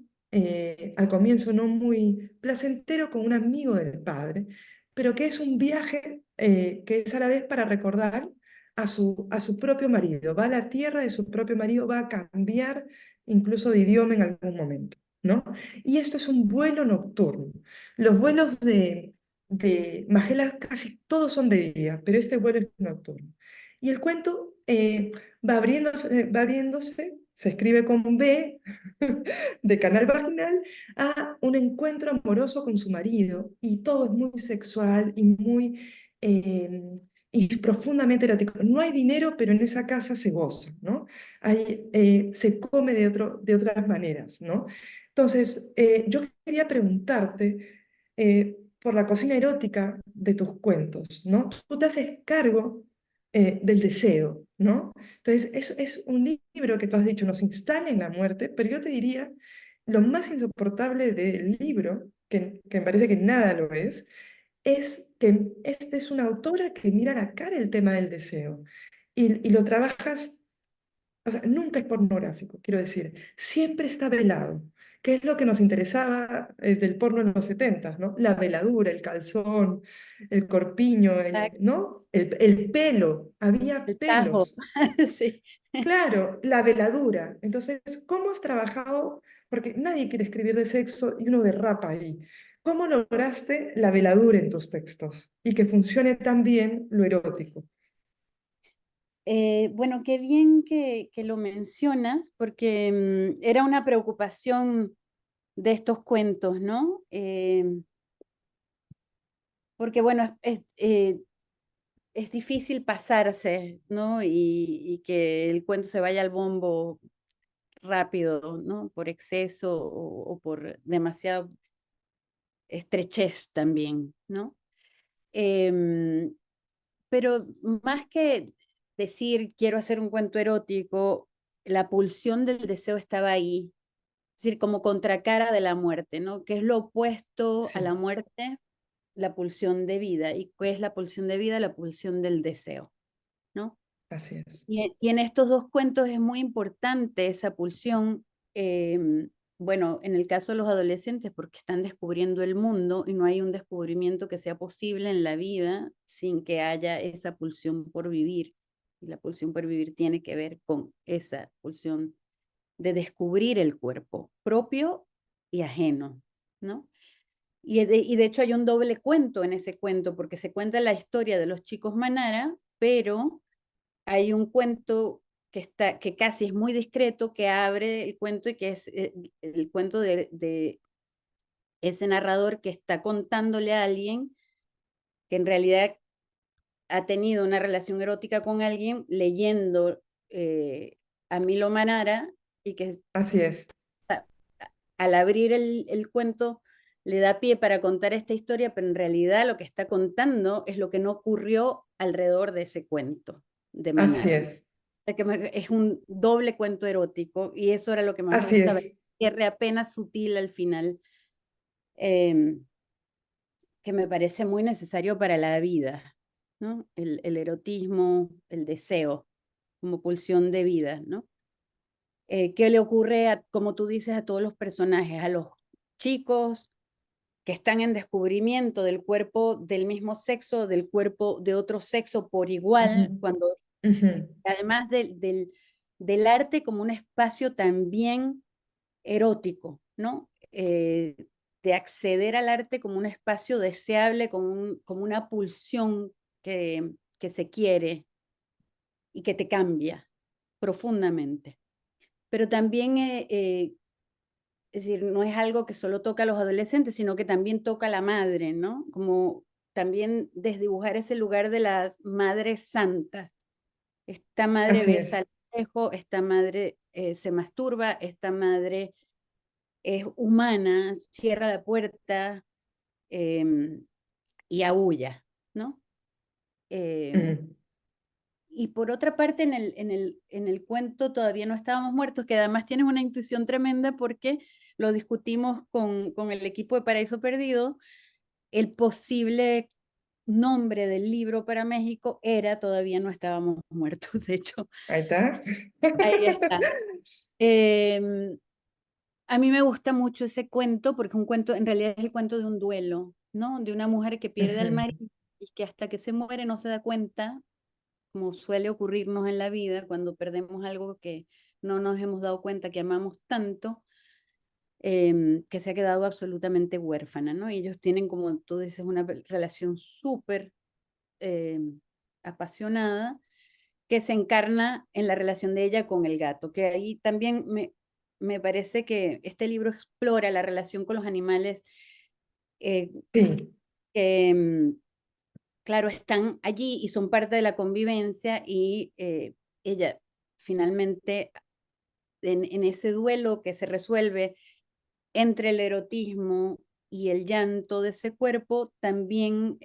al comienzo no muy placentero, con un amigo del padre, pero que es un viaje que es a la vez para recordar a su propio marido. Va a la tierra de su propio marido, va a cambiar incluso de idioma en algún momento, ¿no? Y esto es un vuelo nocturno. Los vuelos de Magela casi todos son de día, pero este vuelo es nocturno. Y el cuento va abriéndose, se escribe con B de canal vaginal, a un encuentro amoroso con su marido. Y todo es muy sexual eh, y profundamente erótico. No hay dinero, pero en esa casa se goza, ¿no? Se come de otras maneras, ¿no? Entonces, yo quería preguntarte por la cocina erótica de tus cuentos, ¿no? Tú te haces cargo del deseo, ¿no? Entonces, es un libro que tú has dicho, nos instala en la muerte, pero yo te diría, lo más insoportable del libro, que me parece que nada lo es que esta es una autora que mira a la cara el tema del deseo y lo trabajas, o sea, nunca es pornográfico, quiero decir, siempre está velado. ¿Qué es lo que nos interesaba del porno en los 70, ¿no? La veladura, el calzón, el corpiño, ¿no? El pelo, había El tajo, pelos. sí. Claro, la veladura. Entonces, ¿cómo has trabajado? Porque nadie quiere escribir de sexo y uno derrapa ahí. ¿Cómo lograste la veladura en tus textos y que funcione tan bien lo erótico? Bueno, qué bien que lo mencionas, porque era una preocupación de estos cuentos, ¿no? Porque bueno, es difícil pasarse, ¿no? Y que el cuento se vaya al bombo rápido, ¿no? Por exceso o por demasiada estrechez también, ¿no? Em, pero más que decir quiero hacer un cuento erótico, la pulsión del deseo estaba ahí, es decir, como contracara de la muerte, ¿no? Que es lo opuesto a la Sí, muerte, la pulsión de vida. ¿Y qué es la pulsión de vida? La pulsión del deseo, ¿no? así es. Y en estos dos cuentos es muy importante esa pulsión, bueno, en el caso de los adolescentes, porque están descubriendo el mundo y no hay un descubrimiento que sea posible en la vida sin que haya esa pulsión por vivir. Y la pulsión por vivir tiene que ver con esa pulsión de descubrir el cuerpo propio y ajeno, ¿no? Y de hecho hay un doble cuento en ese cuento, porque se cuenta la historia de los chicos Manara, pero hay un cuento que casi es muy discreto, que abre el cuento y que es el cuento de ese narrador que está contándole a alguien que en realidad ha tenido una relación erótica con alguien leyendo a Milo Manara y que Así es. al abrir el cuento le da pie para contar esta historia, pero en realidad lo que está contando es lo que no ocurrió alrededor de ese cuento de Así Manara. es. Es un doble cuento erótico y eso era lo que más me Así gustaba, es. cierre apenas sutil al final, eh, que me parece muy necesario para la vida, ¿no? El erotismo, el deseo como pulsión de vida, ¿no? ¿Qué le ocurre, como tú dices, a todos los personajes, a los chicos que están en descubrimiento del cuerpo del mismo sexo, del cuerpo de otro sexo por igual, Ujú, cuando ujú. además del arte como un espacio también erótico, ¿no? De acceder al arte como un espacio deseable, como una pulsión que se quiere y que te cambia profundamente. Pero también, es decir, no es algo que solo toca a los adolescentes, sino que también toca a la madre, ¿no? Como también desdibujar ese lugar de las madres santas. Esta madre Así besa es. al espejo, esta madre se masturba, esta madre es humana, cierra la puerta y aúlla, ¿no? Em, Mm. y por otra parte, en el cuento Todavía no estábamos muertos, que además tienes una intuición tremenda porque lo discutimos con el equipo de Paraíso Perdido, el posible nombre del libro para México era Todavía no estábamos muertos, de hecho, Ahí está. ahí está. Em, A mí me gusta mucho ese cuento porque un cuento, en realidad es el cuento de un duelo, ¿no? De una mujer que pierde al Ujú. marido y que hasta que se muere no se da cuenta, como suele ocurrirnos en la vida cuando perdemos algo que no nos hemos dado cuenta que amamos tanto, que se ha quedado absolutamente huérfana, ¿no? Y ellos tienen, como tú dices, una relación súper apasionada que se encarna en la relación de ella con el gato, que ahí también me parece que este libro explora la relación con los animales eh, Sí. que, claro, están allí y son parte de la convivencia y ella finalmente en ese duelo que se resuelve entre el erotismo y el llanto de ese cuerpo, también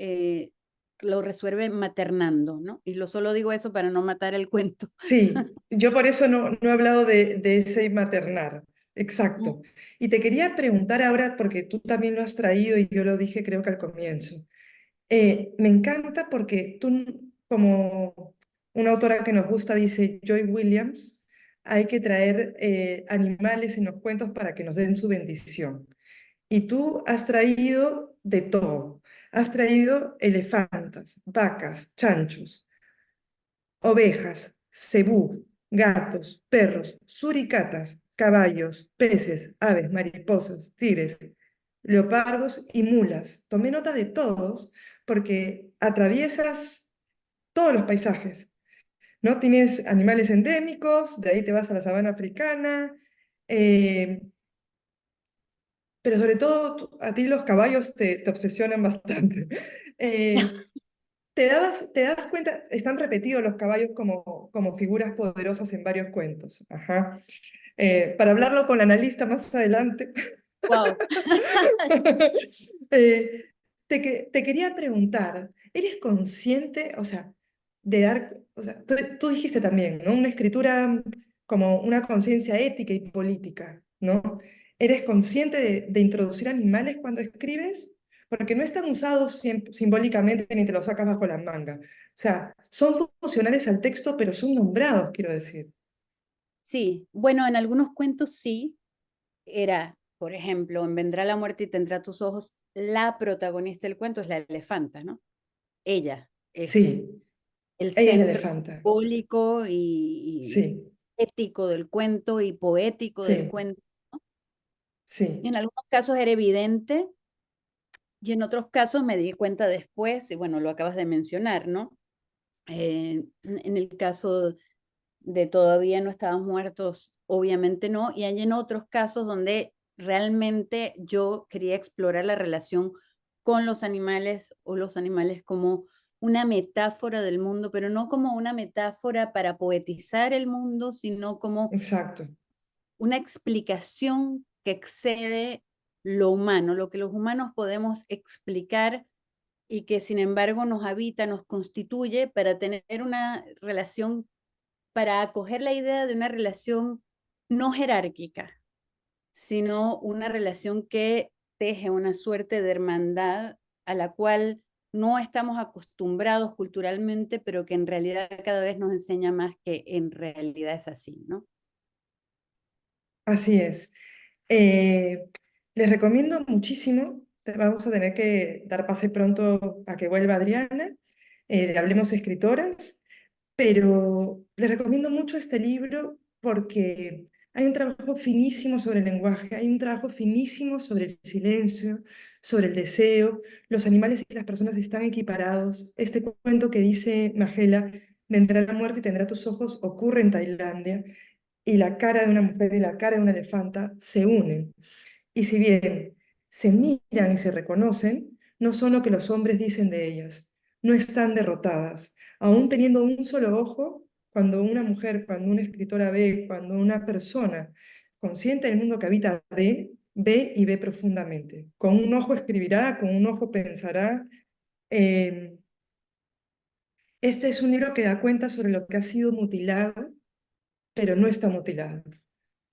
lo resuelve maternando, ¿no? Y solo digo eso para no matar el cuento. Sí, yo por eso no he hablado de ese maternar. Exacto. Y te quería preguntar ahora, porque tú también lo has traído y yo lo dije creo que al comienzo. Me encanta porque tú, como una autora que nos gusta, dice Joy Williams, hay que traer animales en los cuentos para que nos den su bendición. Y tú has traído de todo. Has traído elefantas, vacas, chanchos, ovejas, cebú, gatos, perros, suricatas, caballos, peces, aves, mariposas, tigres, leopardos y mulas. Tomé nota de todos porque atraviesas todos los paisajes, ¿no? Tienes animales endémicos, de ahí te vas a la sabana africana, eh, pero sobre todo a ti los caballos te obsesionan bastante. Eh, te das cuenta, están repetidos los caballos como figuras poderosas en varios cuentos. Ajá. Para hablarlo con la analista más adelante, Wow. eh, te quería preguntar, ¿eres consciente, o sea, de dar, o sea, tú dijiste también, ¿no? Una escritura como una conciencia ética y política, ¿no? ¿Eres consciente de introducir animales cuando escribes? Porque no están usados simbólicamente ni te los sacas bajo la manga. O sea, son funcionales al texto, pero son nombrados, quiero decir. Sí, bueno, en algunos cuentos sí, era, por ejemplo, en Vendrá la muerte y tendrá tus ojos, la protagonista del cuento es la elefanta, ¿no? Ella es Sí, el ella es la centro elefanta. simbólico y Sí, ético del cuento y poético del sí, cuento. Y sí. en algunos casos era evidente y en otros casos me di cuenta después, y bueno, lo acabas de mencionar, ¿no? En el caso de todavía no estaban muertos, obviamente no, y hay en otros casos donde realmente yo quería explorar la relación con los animales o los animales como una metáfora del mundo, pero no como una metáfora para poetizar el mundo, sino como Exacto. una explicación que excede lo humano, lo que los humanos podemos explicar y que sin embargo nos habita, nos constituye para tener una relación, para acoger la idea de una relación no jerárquica, sino una relación que teje una suerte de hermandad a la cual no estamos acostumbrados culturalmente, pero que en realidad cada vez nos enseña más que en realidad es así, ¿no? Así es. Eh, Les recomiendo muchísimo, vamos a tener que dar pase pronto a que vuelva Adriana, de Hablemos Escritoras, pero les recomiendo mucho este libro porque hay un trabajo finísimo sobre el lenguaje, hay un trabajo finísimo sobre el silencio, sobre el deseo, los animales y las personas están equiparados. Este cuento que dice Magela, vendrá la muerte y tendrá tus ojos, ocurre en Tailandia, y la cara de una mujer y la cara de una elefanta se unen. Y si bien se miran y se reconocen, no son lo que los hombres dicen de ellas. No están derrotadas. Aún teniendo un solo ojo, cuando una mujer, cuando una escritora ve, cuando una persona consciente del mundo que habita ve, ve y ve profundamente. Con un ojo escribirá, con un ojo pensará. Eh, este es un libro que da cuenta sobre lo que ha sido mutilado, pero no está mutilado.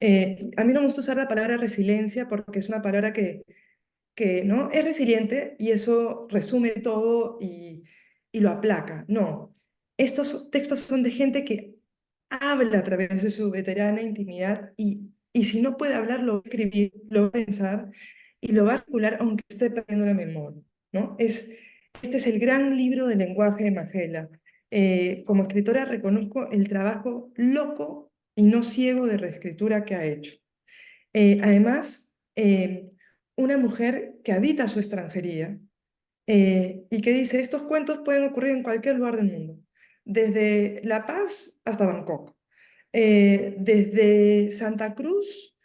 A mí no me gusta usar la palabra resiliencia porque es una palabra que ¿no? Es resiliente y eso resume todo y lo aplaca. No, estos textos son de gente que habla a través de su veterana intimidad y si no puede hablar, lo va a escribir, lo va a pensar y lo va a articular aunque esté perdiendo la memoria, ¿no? Este es el gran libro de lenguaje de Magela. Como escritora reconozco el trabajo loco y no ciego de reescritura que ha hecho. Además, una mujer que habita su extranjería y que dice, estos cuentos pueden ocurrir en cualquier lugar del mundo, desde La Paz hasta Bangkok, desde Santa Cruz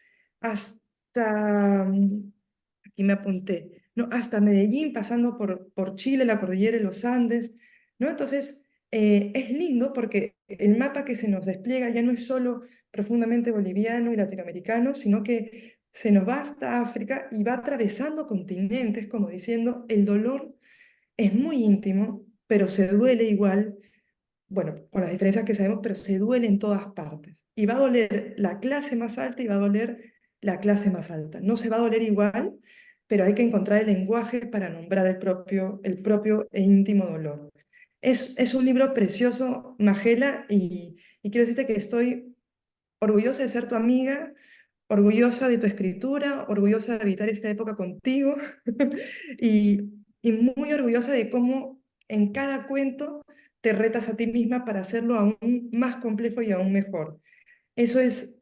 hasta, aquí me apunté, ¿no? Hasta Medellín, pasando por Chile, la cordillera y los Andes, ¿no? Entonces, es lindo porque el mapa que se nos despliega ya no es solo profundamente boliviano y latinoamericano, sino que se nos va hasta África y va atravesando continentes, como diciendo, el dolor es muy íntimo, pero se duele igual, bueno, con las diferencias que sabemos, pero se duele en todas partes. Y va a doler la clase más alta y va a doler la clase más alta. No se va a doler igual, pero hay que encontrar el lenguaje para nombrar el propio e íntimo dolor. Es un libro precioso, Magela, y quiero decirte que estoy orgullosa de ser tu amiga, orgullosa de tu escritura, orgullosa de habitar esta época contigo y, y muy orgullosa de cómo en cada cuento te retas a ti misma para hacerlo aún más complejo y aún mejor. Eso es,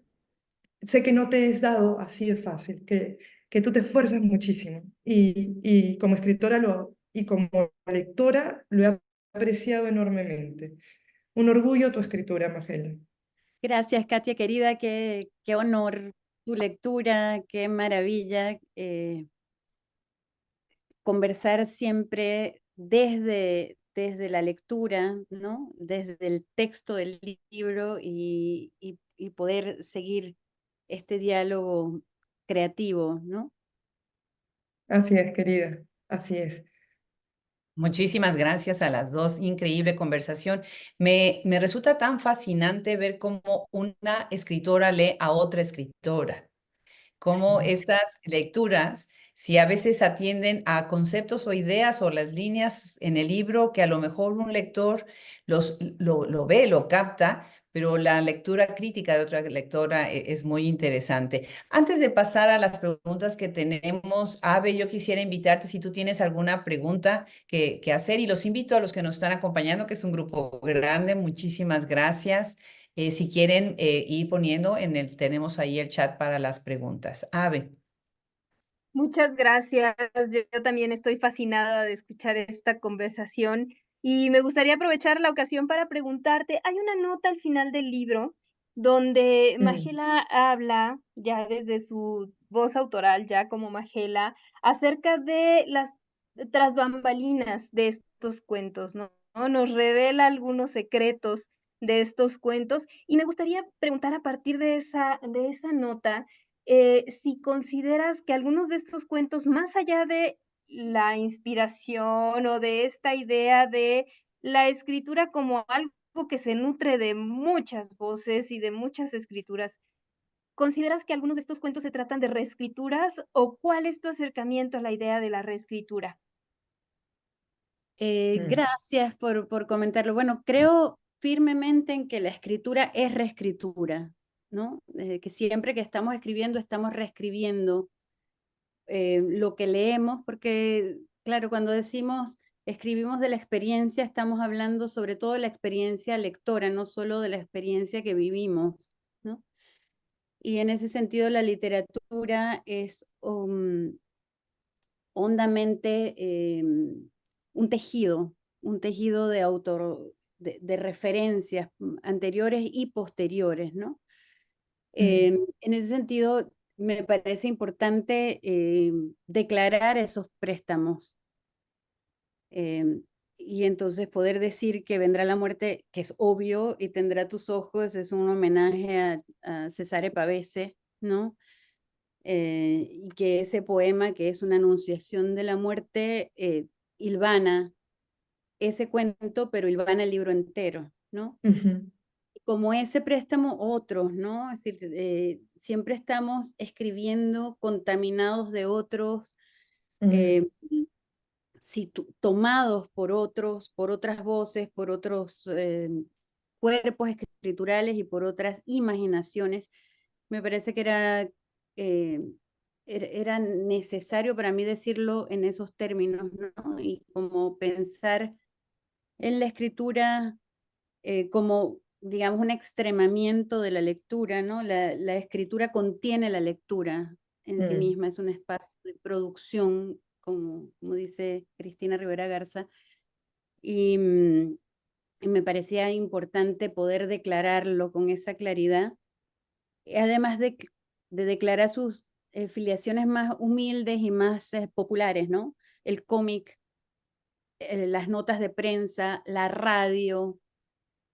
sé que no te es dado así de fácil, que tú te esfuerzas muchísimo y como escritora y como lectora lo he apreciado enormemente. Un orgullo tu escritura, Magela. Gracias, Katia querida, qué honor tu lectura, qué maravilla conversar siempre desde la lectura, ¿no? Desde el texto del libro y poder seguir este diálogo creativo, ¿no? Así es, querida, así es. Muchísimas gracias a las dos, increíble conversación. Me resulta tan fascinante ver cómo una escritora lee a otra escritora, cómo estas lecturas, si a veces atienden a conceptos o ideas o las líneas en el libro que a lo mejor un lector lo ve, lo capta, pero la lectura crítica de otra lectora es muy interesante. Antes de pasar a las preguntas que tenemos, Ave, yo quisiera invitarte si tú tienes alguna pregunta que hacer y los invito a los que nos están acompañando, que es un grupo grande. Muchísimas gracias. Si quieren ir poniendo tenemos ahí el chat para las preguntas. Ave. Muchas gracias. Yo también estoy fascinada de escuchar esta conversación y me gustaría aprovechar la ocasión para preguntarte, hay una nota al final del libro donde Mm, Magela habla, ya desde su voz autoral, ya como Magela, acerca de las tras bambalinas de estos cuentos, ¿no? Nos revela algunos secretos de estos cuentos y me gustaría preguntar a partir de esa nota, si consideras que algunos de estos cuentos, más allá de la inspiración o de esta idea de la escritura como algo que se nutre de muchas voces y de muchas escrituras, ¿consideras que algunos de estos cuentos se tratan de reescrituras o cuál es tu acercamiento a la idea de la reescritura? mm, Gracias por comentarlo. Bueno, creo firmemente en que la escritura es reescritura, ¿no? Que siempre que estamos escribiendo, estamos reescribiendo lo que leemos, porque, claro, cuando decimos escribimos de la experiencia, estamos hablando sobre todo de la experiencia lectora, no solo de la experiencia que vivimos, ¿no? Y en ese sentido, la literatura es hondamente un tejido de autor, de referencias anteriores y posteriores, ¿no? mm, En ese sentido, me parece importante declarar esos préstamos y entonces poder decir que vendrá la muerte, que es obvio, y tendrá tus ojos, es un homenaje a Cesare Pavese, ¿no? Y que ese poema, que es una anunciación de la muerte, hilvana ese cuento, pero hilvana el libro entero, ¿no? ujú, Como ese préstamo, otros, ¿no? Es decir, siempre estamos escribiendo contaminados de otros, mm, eh, tomados por otros, por otras voces, por otros cuerpos escriturales y por otras imaginaciones. Me parece que eh, era necesario para mí decirlo en esos términos, ¿no? Y como pensar en la escritura como, digamos, un extremamiento de la lectura, ¿no? La escritura contiene la lectura en sí mm. misma, es un espacio de producción, como dice Cristina Rivera Garza, y, y me parecía importante poder declararlo con esa claridad, además de declarar sus filiaciones más humildes y más populares, ¿no? El cómic, las notas de prensa, la radio,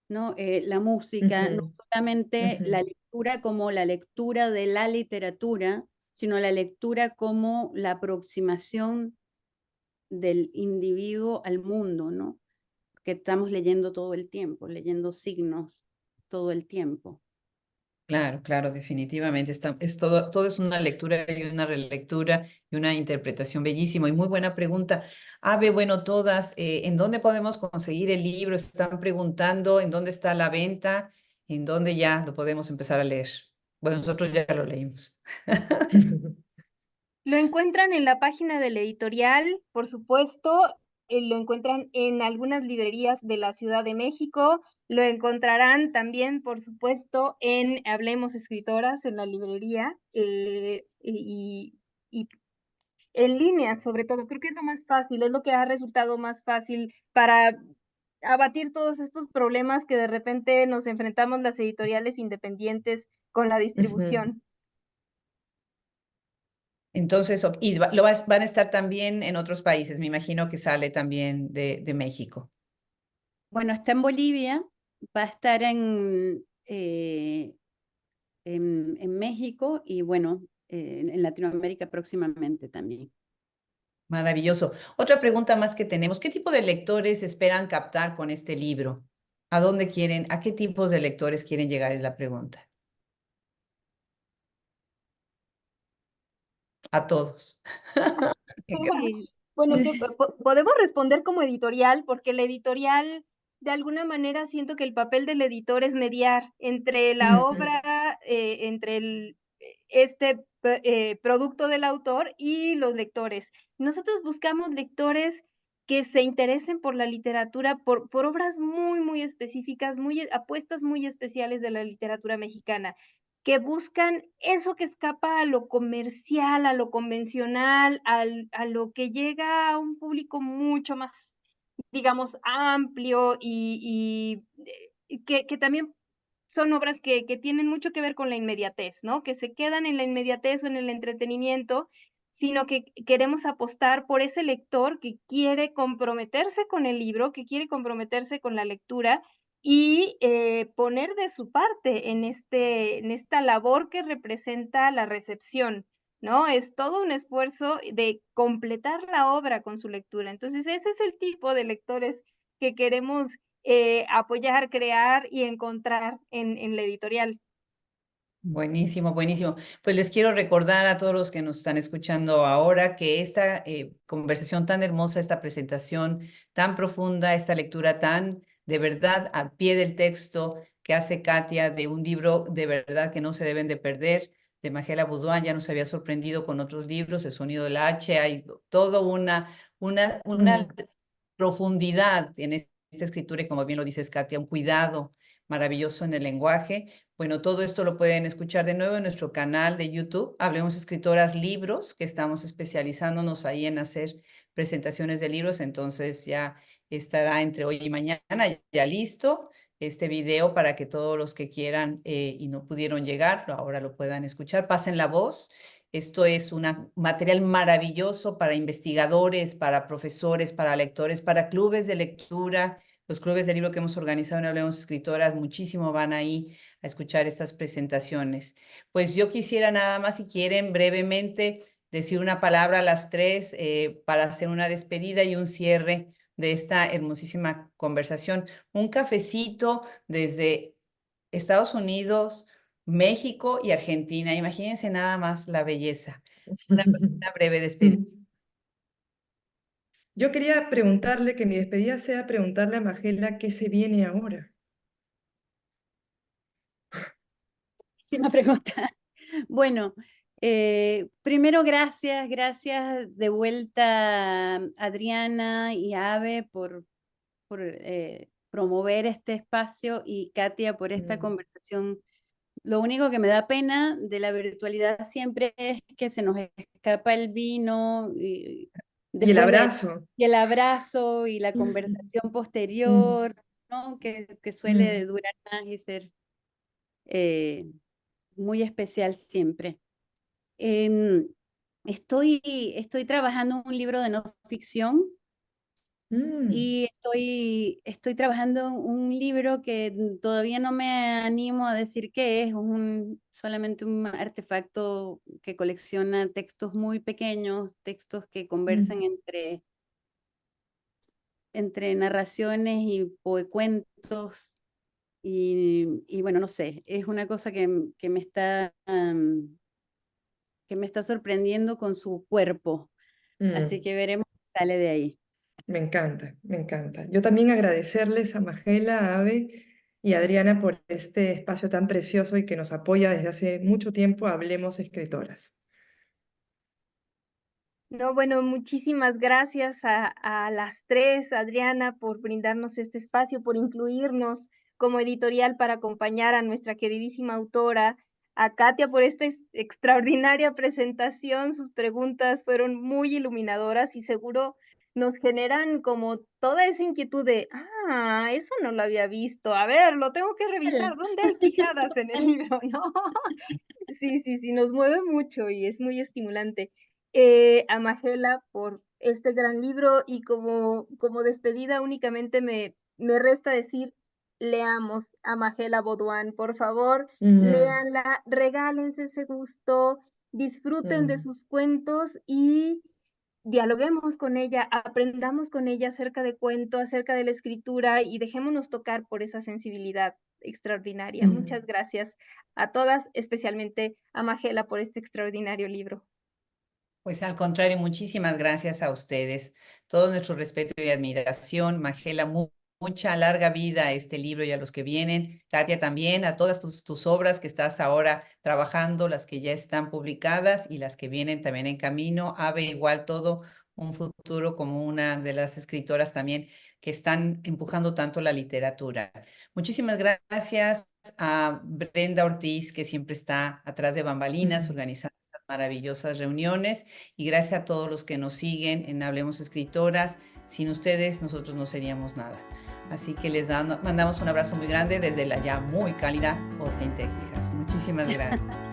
¿no? La música, no Ujú, solamente ujú. la lectura como la lectura de la literatura, sino la lectura como la aproximación del individuo al mundo, ¿no? Que estamos leyendo todo el tiempo, leyendo signos todo el tiempo. Claro, claro, definitivamente. Es todo es una lectura y una relectura y una interpretación bellísima y muy buena pregunta. Ave, bueno, todas, ¿en dónde podemos conseguir el libro? Están preguntando en dónde está la venta. ¿En dónde ya lo podemos empezar a leer? Bueno, nosotros ya lo leímos. Lo encuentran en la página del editorial, por supuesto, lo encuentran en algunas librerías de la Ciudad de México, lo encontrarán también, por supuesto, en Hablemos Escritoras, en la librería, y en línea, sobre todo. Creo que es lo más fácil, es lo que ha resultado más fácil para abatir todos estos problemas que de repente nos enfrentamos las editoriales independientes con la Ujú. distribución. Entonces, y van a estar también en otros países, me imagino que sale también de México. Bueno, está en Bolivia, va a estar en México y bueno, en Latinoamérica próximamente también. Maravilloso. Otra pregunta más que tenemos, ¿qué tipo de lectores esperan captar con este libro? ¿A dónde quieren, a qué tipos de lectores quieren llegar? Es la pregunta. A todos. Sí, Bueno, que podemos responder como editorial, porque la editorial, de alguna manera, siento que el papel del editor es mediar entre la Ujú. obra, entre producto del autor y los lectores. Nosotros buscamos lectores que se interesen por la literatura, por obras muy, muy específicas, apuestas muy especiales de la literatura mexicana, que buscan eso que escapa a lo comercial, a lo convencional, a lo que llega a un público mucho más, digamos, amplio y que también son obras que tienen mucho que ver con la inmediatez, ¿no? Que se quedan en la inmediatez o en el entretenimiento, sino que queremos apostar por ese lector que quiere comprometerse con el libro, que quiere comprometerse con la lectura y poner de su parte en esta labor que representa la recepción, ¿no? Es todo un esfuerzo de completar la obra con su lectura. Entonces, ese es el tipo de lectores que queremos apoyar, crear y encontrar en la editorial. Buenísimo, buenísimo. Pues les quiero recordar a todos los que nos están escuchando ahora que esta conversación tan hermosa, esta presentación tan profunda, esta lectura tan de verdad al pie del texto que hace Katia de un libro de verdad que no se deben de perder, de Magela Boudouin, ya nos había sorprendido con otros libros, El sonido del H, hay todo una profundidad en esta escritura y como bien lo dices, Katia, un cuidado maravilloso en el lenguaje. Bueno, todo esto lo pueden escuchar de nuevo en nuestro canal de YouTube, Hablemos Escritoras Libros, que estamos especializándonos ahí en hacer presentaciones de libros, entonces ya estará entre hoy y mañana ya listo este video para que todos los que quieran y no pudieron llegar, ahora lo puedan escuchar, pasen la voz. Esto es un material maravilloso para investigadores, para profesores, para lectores, para clubes de lectura. Los clubes de libro que hemos organizado en Hablemos Escritoras, muchísimo van ahí a escuchar estas presentaciones. Pues yo quisiera nada más, si quieren, brevemente decir una palabra a las tres para hacer una despedida y un cierre de esta hermosísima conversación. Un cafecito desde Estados Unidos, México y Argentina. Imagínense nada más la belleza. Una breve despedida. Yo quería preguntarle, que mi despedida sea preguntarle a Magela qué se viene ahora. última pregunta. Bueno, primero gracias de vuelta Adriana y Ave por promover este espacio y Katia por esta Mm. conversación. Lo único que me da pena de la virtualidad siempre es que se nos escapa el vino y Y el después de abrazo. y el abrazo y la Mm. conversación Mm. posterior, ¿no? Que suele Mm. durar más y ser eh, muy especial siempre. Em, estoy trabajando un libro de no ficción Mm. y estoy trabajando un libro que todavía no me animo a decir qué es, solamente un artefacto que colecciona textos muy pequeños, textos que conversan Mm. entre narraciones y poecuentos y bueno, no sé, es una cosa que me está sorprendiendo con su cuerpo, así Mm. que veremos qué sale de ahí. Me encanta, me encanta. Yo también agradecerles a Magela, a Ave y Adriana por este espacio tan precioso y que nos apoya desde hace mucho tiempo, Hablemos Escritoras. No, bueno, muchísimas gracias a las tres, Adriana, por brindarnos este espacio, por incluirnos como editorial para acompañar a nuestra queridísima autora, a Katia por esta extraordinaria presentación. Sus preguntas fueron muy iluminadoras y seguro nos generan como toda esa inquietud de, eso no lo había visto, a ver, lo tengo que revisar, ¿dónde hay quijadas en el libro, no? Sí, sí, sí, nos mueve mucho y es muy estimulante. A Magela por este gran libro y como despedida únicamente me resta decir, leamos a Magela Baudouin, por favor, léanla, regálense ese gusto, disfruten de sus cuentos y dialoguemos con ella, aprendamos con ella acerca de cuento, acerca de la escritura y dejémonos tocar por esa sensibilidad extraordinaria. Muchas gracias a todas, especialmente a Magela por este extraordinario libro. Pues al contrario, muchísimas gracias a ustedes. Todo nuestro respeto y admiración. Magela, mucha larga vida a este libro y a los que vienen. Katia también, a todas tus obras que estás ahora trabajando, las que ya están publicadas y las que vienen también en camino. Ave, igual todo un futuro como una de las escritoras también que están empujando tanto la literatura. Muchísimas gracias a Brenda Ortiz, que siempre está atrás de bambalinas organizando estas maravillosas reuniones. Y gracias a todos los que nos siguen en Hablemos Escritoras. Sin ustedes, nosotros no seríamos nada. Así que les mandamos un abrazo muy grande desde la ya muy cálida Austin, Texas. Muchísimas gracias.